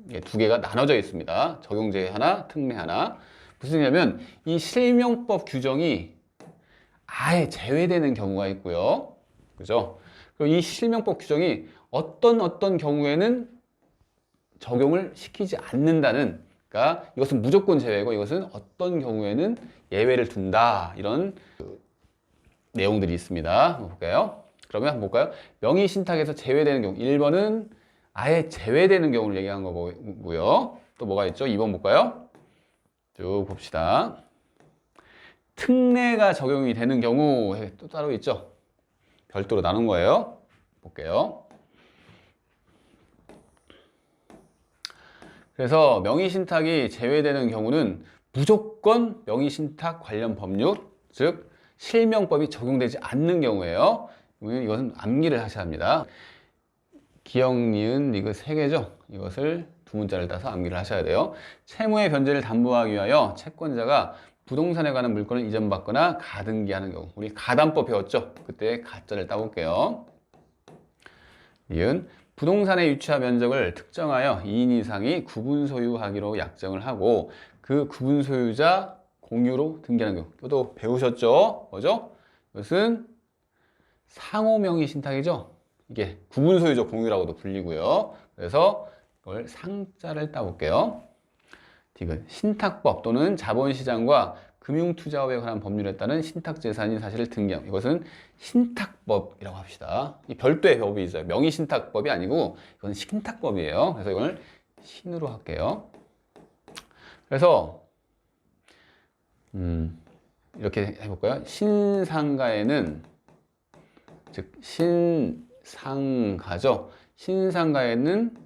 이게 두 개가 나눠져 있습니다. 적용 제외 하나, 특례 하나. 무슨 얘기냐면 이 실명법 규정이 아예 제외되는 경우가 있고요. 그죠? 그리고 이 실명법 규정이 어떤 경우에는 적용을 시키지 않는다는, 그러니까 이것은 무조건 제외고 이것은 어떤 경우에는 예외를 둔다, 이런 내용들이 있습니다. 한번 볼까요? 그러면 한번 볼까요? 명의신탁에서 제외되는 경우, 1번은 아예 제외되는 경우를 얘기한 거고요. 또 뭐가 있죠? 2번 볼까요? 쭉 봅시다. 특례가 적용이 되는 경우 또 따로 있죠? 별도로 나눈 거예요. 볼게요. 그래서 명의신탁이 제외되는 경우는 무조건 명의신탁 관련 법률, 즉 실명법이 적용되지 않는 경우에요. 이것은 암기를 하셔야 합니다. 기역, 니은, 리그 3개죠. 이것을 두 문자를 따서 암기를 하셔야 돼요. 채무의 변제를 담보하기 위하여 채권자가 부동산에 관한 물건을 이전받거나 가등기하는 경우, 우리 가담법 배웠죠? 그때 가자를 따볼게요. 니은, 부동산의 유치와 면적을 특정하여 2인 이상이 구분 소유하기로 약정을 하고 그 구분 소유자 공유로 등기하는 경우. 이것도 배우셨죠? 뭐죠? 이것은 상호명의 신탁이죠? 이게 구분 소유적 공유라고도 불리고요. 그래서 이걸 상자를 따볼게요. 디귿, 신탁법 또는 자본시장과 금융투자업에 관한 법률에 따른 신탁재산인 사실을 등기함. 이것은 신탁법이라고 합시다. 이 별도의 법이 있어요. 명의신탁법이 아니고 이건 신탁법이에요. 그래서 이걸 신으로 할게요. 그래서 이렇게 해볼까요? 신상가에는, 즉 신상가죠. 신상가에는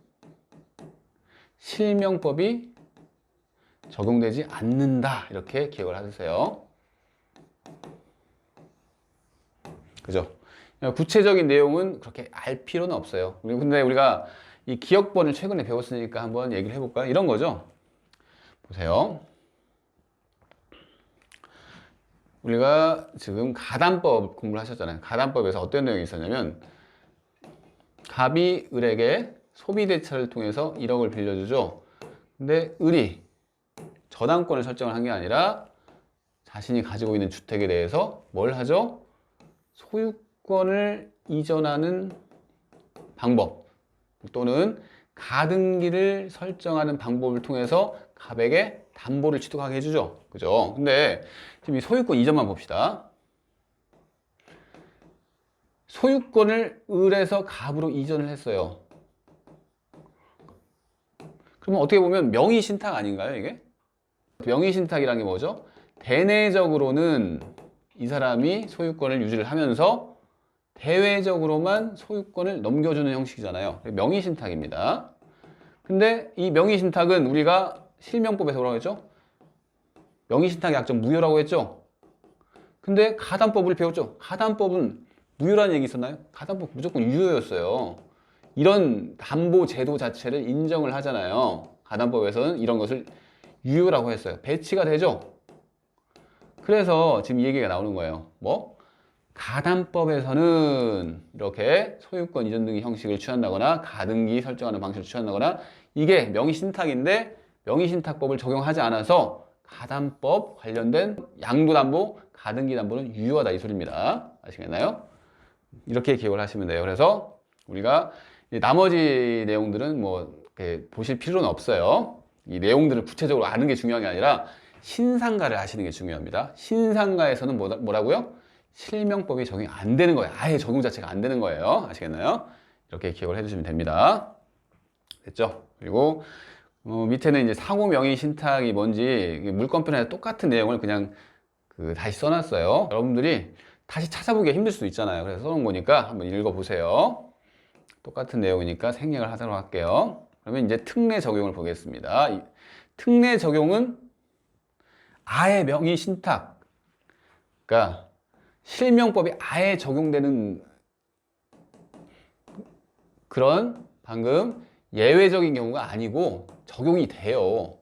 실명법이 적용되지 않는다. 이렇게 기억을 하세요. 그죠? 구체적인 내용은 그렇게 알 필요는 없어요. 근데 우리가 이 기억본을 최근에 배웠으니까 한번 얘기를 해볼까요? 이런 거죠. 보세요. 우리가 지금 가담법 공부를 하셨잖아요. 가담법에서 어떤 내용이 있었냐면, 갑이 을에게 소비대차를 통해서 1억을 빌려주죠. 근데 을이 저당권을 설정을 한 게 아니라 자신이 가지고 있는 주택에 대해서 뭘 하죠? 소유권을 이전하는 방법 또는 가등기를 설정하는 방법을 통해서 갑에게 담보를 취득하게 해주죠. 그죠? 근데 지금 이 소유권 이전만 봅시다. 소유권을 을에서 갑으로 이전을 했어요. 그러면 어떻게 보면 명의신탁 아닌가요, 이게? 명의신탁이라는 게 뭐죠? 대내적으로는 이 사람이 소유권을 유지를 하면서 대외적으로만 소유권을 넘겨주는 형식이잖아요. 명의신탁입니다. 근데 이 명의신탁은 우리가 실명법에서 뭐라고 했죠? 명의신탁의 약점 무효라고 했죠? 근데 가담법을 배웠죠? 가담법은 무효라는 얘기 있었나요? 가담법 무조건 유효였어요. 이런 담보 제도 자체를 인정을 하잖아요. 가담법에서는 이런 것을 유효라고 했어요. 배치가 되죠? 그래서 지금 이 얘기가 나오는 거예요. 뭐? 가담법에서는 이렇게 소유권 이전 등기 형식을 취한다거나 가등기 설정하는 방식을 취한다거나 이게 명의신탁인데 명의신탁법을 적용하지 않아서 가담법 관련된 양도담보, 가등기담보는 유효하다 이 소리입니다. 아시겠나요? 이렇게 기억을 하시면 돼요. 그래서 우리가 나머지 내용들은 뭐 보실 필요는 없어요. 이 내용들을 구체적으로 아는 게 중요한 게 아니라 신상가를 아시는 게 중요합니다. 신상가에서는 뭐라고요? 실명법이 적용이 안 되는 거예요. 아예 적용 자체가 안 되는 거예요. 아시겠나요? 이렇게 기억을 해주시면 됩니다. 됐죠? 그리고 밑에는 이제 상호명의 신탁이 뭔지 물권편에 똑같은 내용을 그냥 다시 써놨어요. 여러분들이 다시 찾아보기가 힘들 수도 있잖아요. 그래서 써놓은 거니까 한번 읽어보세요. 똑같은 내용이니까 생략을 하도록 할게요. 그러면 이제 특례 적용을 보겠습니다. 이 특례 적용은 아예 명의 신탁, 그러니까 실명법이 아예 적용되는 그런 방금 예외적인 경우가 아니고 적용이 돼요.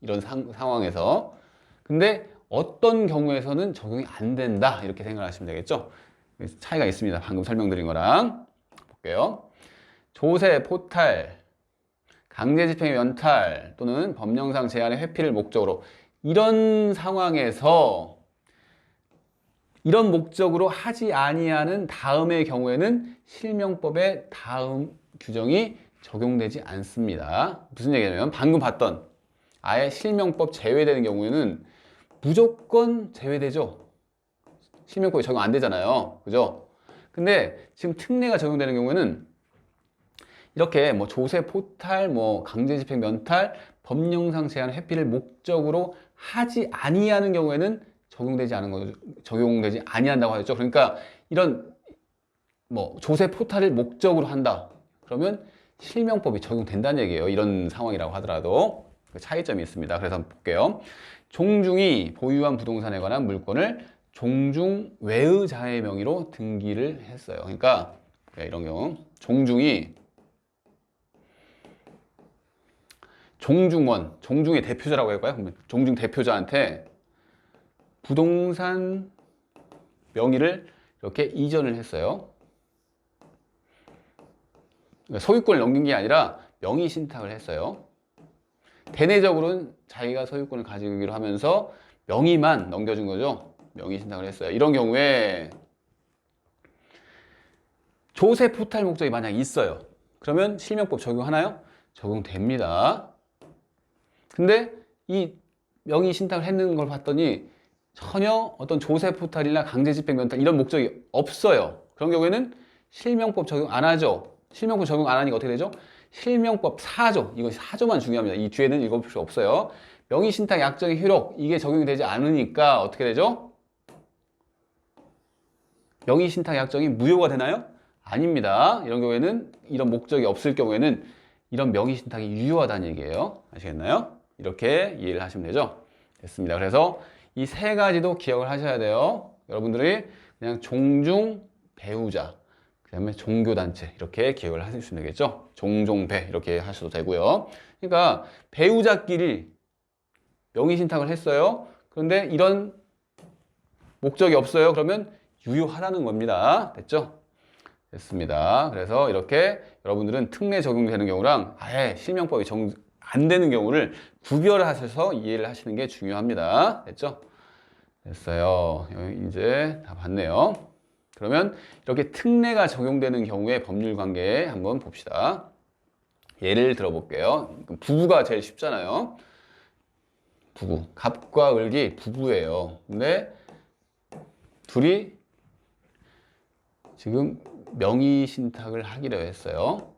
이런 상황에서. 근데 어떤 경우에서는 적용이 안 된다. 이렇게 생각하시면 되겠죠. 차이가 있습니다. 방금 설명드린 거랑. 볼게요. 조세, 포탈, 강제집행의 연탈 또는 법령상 제한의 회피를 목적으로 이런 상황에서 이런 목적으로 하지 아니하는 다음의 경우에는 실명법의 다음 규정이 적용되지 않습니다. 무슨 얘기냐면 방금 봤던 아예 실명법 제외되는 경우에는 무조건 제외되죠. 실명법이 적용 안 되잖아요. 그죠? 근데 지금 특례가 적용되는 경우에는 이렇게 뭐 조세, 포탈, 뭐 강제집행, 면탈, 법령상 제한, 회피를 목적으로 하지 아니하는 경우에는 적용되지 않은 거죠. 적용되지 아니한다고 하죠. 그러니까 이런 뭐 조세, 포탈을 목적으로 한다. 그러면 실명법이 적용된다는 얘기예요. 이런 상황이라고 하더라도. 그 차이점이 있습니다. 그래서 한번 볼게요. 종중이 보유한 부동산에 관한 물건을 종중 외의자의 명의로 등기를 했어요. 그러니까 이런 경우 종중이 종중원, 종중의 대표자라고 할까요? 종중 대표자한테 부동산 명의를 이렇게 이전을 했어요. 소유권을 넘긴 게 아니라 명의 신탁을 했어요. 대내적으로는 자기가 소유권을 가지기로 하면서 명의만 넘겨준 거죠. 명의 신탁을 했어요. 이런 경우에 조세 포탈 목적이 만약 있어요. 그러면 실명법 적용하나요? 적용됩니다. 근데 이 명의 신탁을 했는 걸 봤더니 전혀 어떤 조세 포탈이나 강제집행 면탈 이런 목적이 없어요. 그런 경우에는 실명법 적용 안 하죠. 실명법 적용 안 하니까 어떻게 되죠? 실명법 4조, 이거 4조만 중요합니다. 이 뒤에는 읽어볼 필요 없어요. 명의신탁 약정의 효력, 이게 적용이 되지 않으니까 어떻게 되죠? 명의신탁 약정이 무효가 되나요? 아닙니다. 이런 경우에는, 이런 목적이 없을 경우에는 이런 명의신탁이 유효하다는 얘기예요. 아시겠나요? 이렇게 이해를 하시면 되죠? 됐습니다. 그래서 이 세 가지도 기억을 하셔야 돼요. 여러분들이 그냥 종중, 배우자, 그 다음에 종교단체 이렇게 기억을 하시면 되겠죠. 종종배 이렇게 하셔도 되고요. 그러니까 배우자끼리 명의신탁을 했어요. 그런데 이런 목적이 없어요. 그러면 유효하다는 겁니다. 됐죠? 됐습니다. 그래서 이렇게 여러분들은 특례 적용되는 경우랑 아예 실명법이 안 되는 경우를 구별하셔서 이해를 하시는 게 중요합니다. 됐죠? 됐어요. 이제 다 봤네요. 그러면 이렇게 특례가 적용되는 경우의 법률 관계 한번 봅시다. 예를 들어 볼게요. 부부가 제일 쉽잖아요. 부부. 갑과 을이 부부예요. 근데 둘이 지금 명의신탁을 하기로 했어요.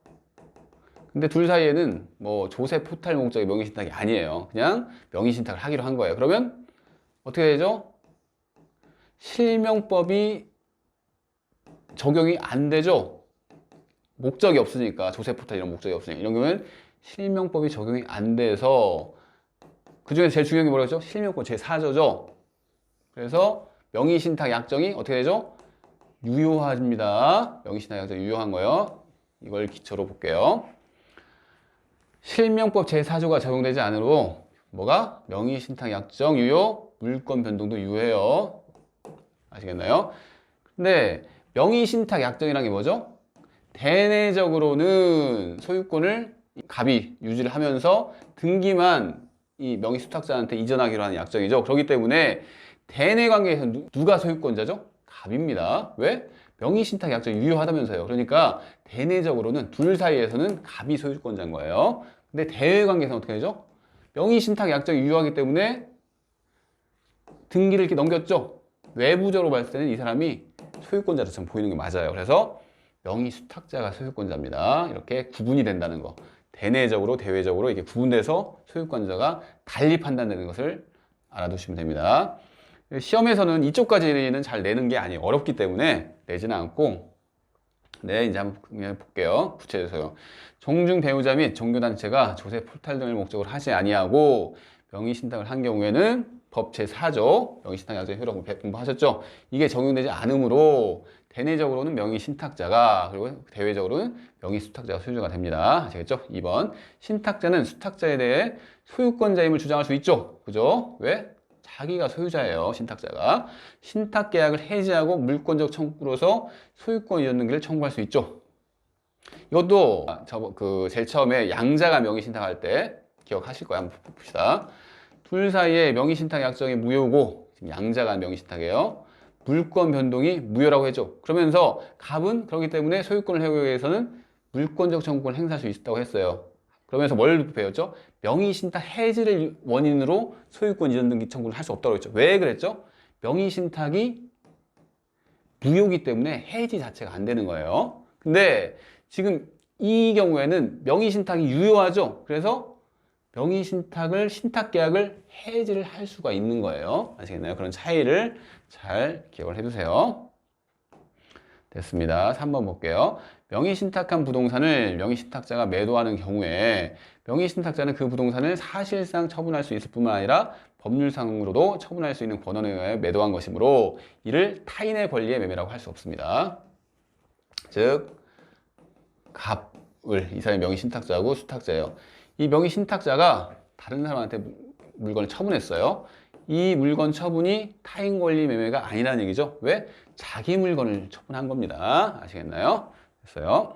근데 둘 사이에는 뭐 조세 포탈 목적의 명의신탁이 아니에요. 그냥 명의신탁을 하기로 한 거예요. 그러면 어떻게 되죠? 실명법이 적용이 안 되죠. 목적이 없으니까, 조세 포탈 이런 목적이 없으니까. 이런 경우는 실명법이 적용이 안 돼서, 그 중에서 제일 중요한 게 뭐라고 했죠? 실명법 제4조죠. 그래서 명의신탁 약정이 어떻게 되죠? 유효합니다. 명의신탁 약정이 유효한 거예요. 이걸 기초로 볼게요. 실명법 제4조가 적용되지 않으므로 뭐가? 명의신탁 약정 유효, 물권 변동도 유효해요. 아시겠나요? 근데 명의신탁 약정이란 게 뭐죠? 대내적으로는 소유권을 갑이 유지를 하면서 등기만 이 명의수탁자한테 이전하기로 하는 약정이죠. 그렇기 때문에 대내 관계에서 누가 소유권자죠? 갑입니다. 왜? 명의신탁 약정이 유효하다면서요. 그러니까 대내적으로는 둘 사이에서는 갑이 소유권자인 거예요. 근데 대외 관계에서는 어떻게 되죠? 명의신탁 약정이 유효하기 때문에 등기를 이렇게 넘겼죠. 외부적으로 봤을 때는 이 사람이 소유권자처럼 보이는 게 맞아요. 그래서 명의수탁자가 소유권자입니다. 이렇게 구분이 된다는 거. 대내적으로, 대외적으로 이렇게 구분돼서 소유권자가 달리 판단되는 것을 알아두시면 됩니다. 시험에서는 이쪽까지는 잘 내는 게 아니에요. 어렵기 때문에 내지는 않고, 네, 이제 한번 그냥 볼게요. 구체적으로. 종중 배우자 및 종교단체가 조세 포탈 등을 목적으로 하지 아니하고 명의신탁을 한 경우에는 법 제4조 명의신탁 약정의 효력을 공부하셨죠? 이게 적용되지 않으므로 대내적으로는 명의신탁자가, 그리고 대외적으로는 명의수탁자가 소유자가 됩니다. 아시겠죠? 2번. 신탁자는 수탁자에 대해 소유권자임을 주장할 수 있죠. 그죠? 왜? 자기가 소유자예요. 신탁자가. 신탁계약을 해지하고 물권적 청구로서 소유권 이전 등기를 청구할 수 있죠. 이것도 제일 처음에 양자가 명의신탁할 때 기억하실 거예요. 한번 봅시다. 둘 사이에 명의신탁 약정이 무효고, 지금 양자가 명의신탁이에요. 물권 변동이 무효라고 했죠. 그러면서 갑은 그렇기 때문에 소유권을 회복하기 위해서는 물권적 청구권을 행사할 수 있다고 했어요. 그러면서 뭘 배웠죠? 명의신탁 해지를 원인으로 소유권 이전 등기 청구를 할 수 없다고 했죠. 왜 그랬죠? 명의신탁이 무효이기 때문에 해지 자체가 안 되는 거예요. 근데 지금 이 경우에는 명의신탁이 유효하죠. 그래서 명의신탁을, 신탁계약을 해지를 할 수가 있는 거예요. 아시겠나요? 그런 차이를 잘 기억을 해두세요. 됐습니다. 3번 볼게요. 명의신탁한 부동산을 명의신탁자가 매도하는 경우에 명의신탁자는 그 부동산을 사실상 처분할 수 있을 뿐만 아니라 법률상으로도 처분할 수 있는 권한에 의하여 매도한 것이므로 이를 타인의 권리의 매매라고 할 수 없습니다. 즉 갑을 이 사람이 명의신탁자고 수탁자예요. 이 명의신탁자가 다른 사람한테 물건을 처분했어요. 이 물건 처분이 타인 권리 매매가 아니라는 얘기죠. 왜? 자기 물건을 처분한 겁니다. 아시겠나요? 됐어요.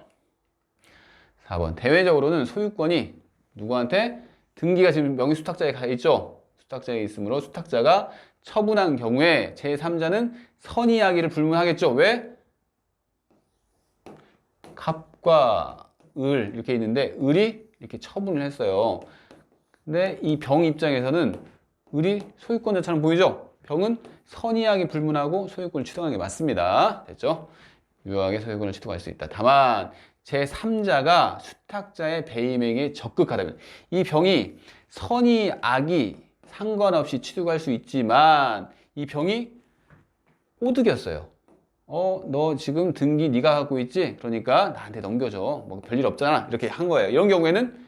4번. 대외적으로는 소유권이 누구한테? 등기가 지금 명의 수탁자에 가 있죠. 수탁자에 있으므로 수탁자가 처분한 경우에 제3자는 선이야기를 불문하겠죠. 왜? 갑과 을 이렇게 있는데 을이 이렇게 처분을 했어요. 근데 이 병 입장에서는 을이 소유권자처럼 보이죠? 병은 선이야기 불문하고 소유권을 취득하는 게 맞습니다. 됐죠? 유효하게 소유권을 취득할 수 있다. 다만 제3자가 수탁자의 배임행위에 적극하다면 이 병이 선이 악이 상관없이 취득할 수 있지만 이 병이 꼬드겼어요. 너 지금 등기 네가 갖고 있지? 그러니까 나한테 넘겨줘. 뭐 별일 없잖아. 이렇게 한 거예요. 이런 경우에는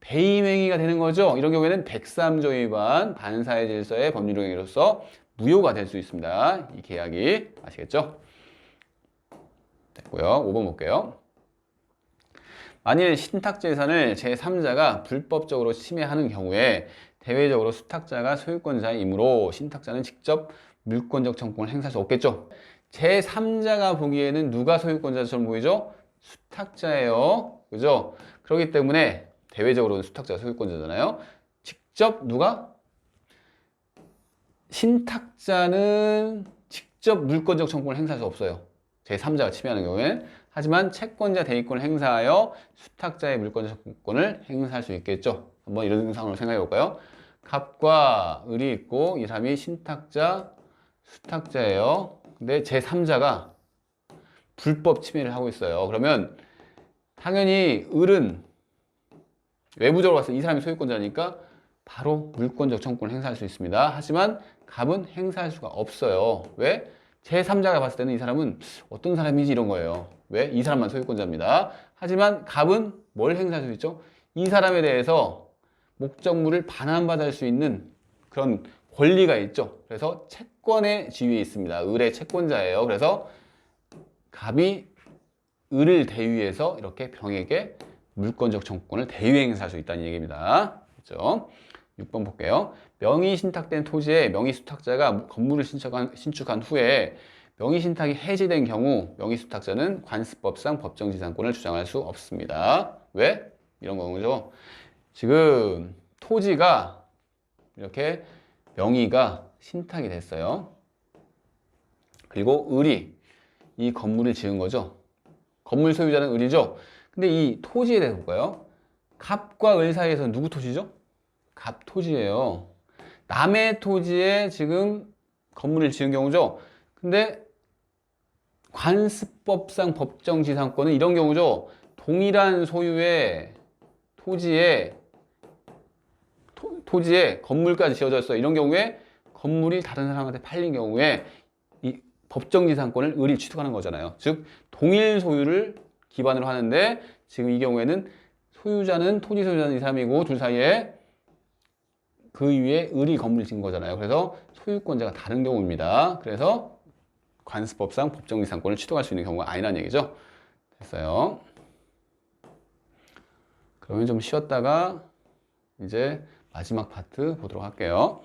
배임행위가 되는 거죠. 이런 경우에는 103조 위반 반사회 질서의 법률행위로서 무효가 될 수 있습니다. 이 계약이. 아시겠죠? 됐고요. 5번 볼게요. 만일 신탁재산을 제3자가 불법적으로 침해하는 경우에 대외적으로 수탁자가 소유권자이므로 신탁자는 직접 물권적 청구권을 행사할 수 없겠죠. 제3자가 보기에는 누가 소유권자처럼 보이죠? 수탁자예요. 그죠? 그렇기 때문에 대외적으로는 수탁자가 소유권자잖아요. 직접 누가? 신탁자는 직접 물권적 청구권을 행사할 수 없어요. 제3자가 침해하는 경우에는. 하지만 채권자 대위권을 행사하여 수탁자의 물권적 청구권을 행사할 수 있겠죠. 한번 이런 상황을 생각해 볼까요? 갑과 을이 있고 이 사람이 신탁자, 수탁자예요. 근데 제3자가 불법 침해를 하고 있어요. 그러면 당연히 을은 외부적으로 봤을 때 이 사람이 소유권자니까 바로 물권적 청구권을 행사할 수 있습니다. 하지만 갑은 행사할 수가 없어요. 왜? 제3자가 봤을 때는 이 사람은 어떤 사람이지 이런 거예요. 왜? 이 사람만 소유권자입니다. 하지만 갑은 뭘 행사할 수 있죠? 이 사람에 대해서 목적물을 반환받을 수 있는 그런 권리가 있죠. 그래서 채권의 지위에 있습니다. 을의 채권자예요. 그래서 갑이 을을 대위해서 이렇게 병에게 물권적 청구권을 대위 행사할 수 있다는 얘기입니다. 그렇죠? 6번 볼게요. 명의 신탁된 토지에 명의 수탁자가 건물을 신축한 후에 명의 신탁이 해지된 경우 명의 수탁자는 관습법상 법정지상권을 주장할 수 없습니다. 왜? 이런 거죠. 지금 토지가 이렇게 명의가 신탁이 됐어요. 그리고 을이 이 건물을 지은 거죠. 건물 소유자는 을이죠. 근데 이 토지에 대해서 볼까요? 갑과 을 사이에서 누구 토지죠? 갑 토지예요. 남의 토지에 지금 건물을 지은 경우죠. 근데 관습법상 법정지상권은 이런 경우죠. 동일한 소유의 토지에 건물까지 지어져 있어요. 이런 경우에 건물이 다른 사람한테 팔린 경우에 이 법정지상권을 을이 취득하는 거잖아요. 즉 동일 소유를 기반으로 하는데 지금 이 경우에는 소유자는 토지 소유자는 이 사람이고 둘 사이에 그 위에 을이 건물을 지은 거잖아요. 그래서 소유권자가 다른 경우입니다. 그래서 관습법상 법정지상권을 취득할 수 있는 경우가 아니라는 얘기죠. 됐어요. 그러면 좀 쉬었다가 이제 마지막 파트 보도록 할게요.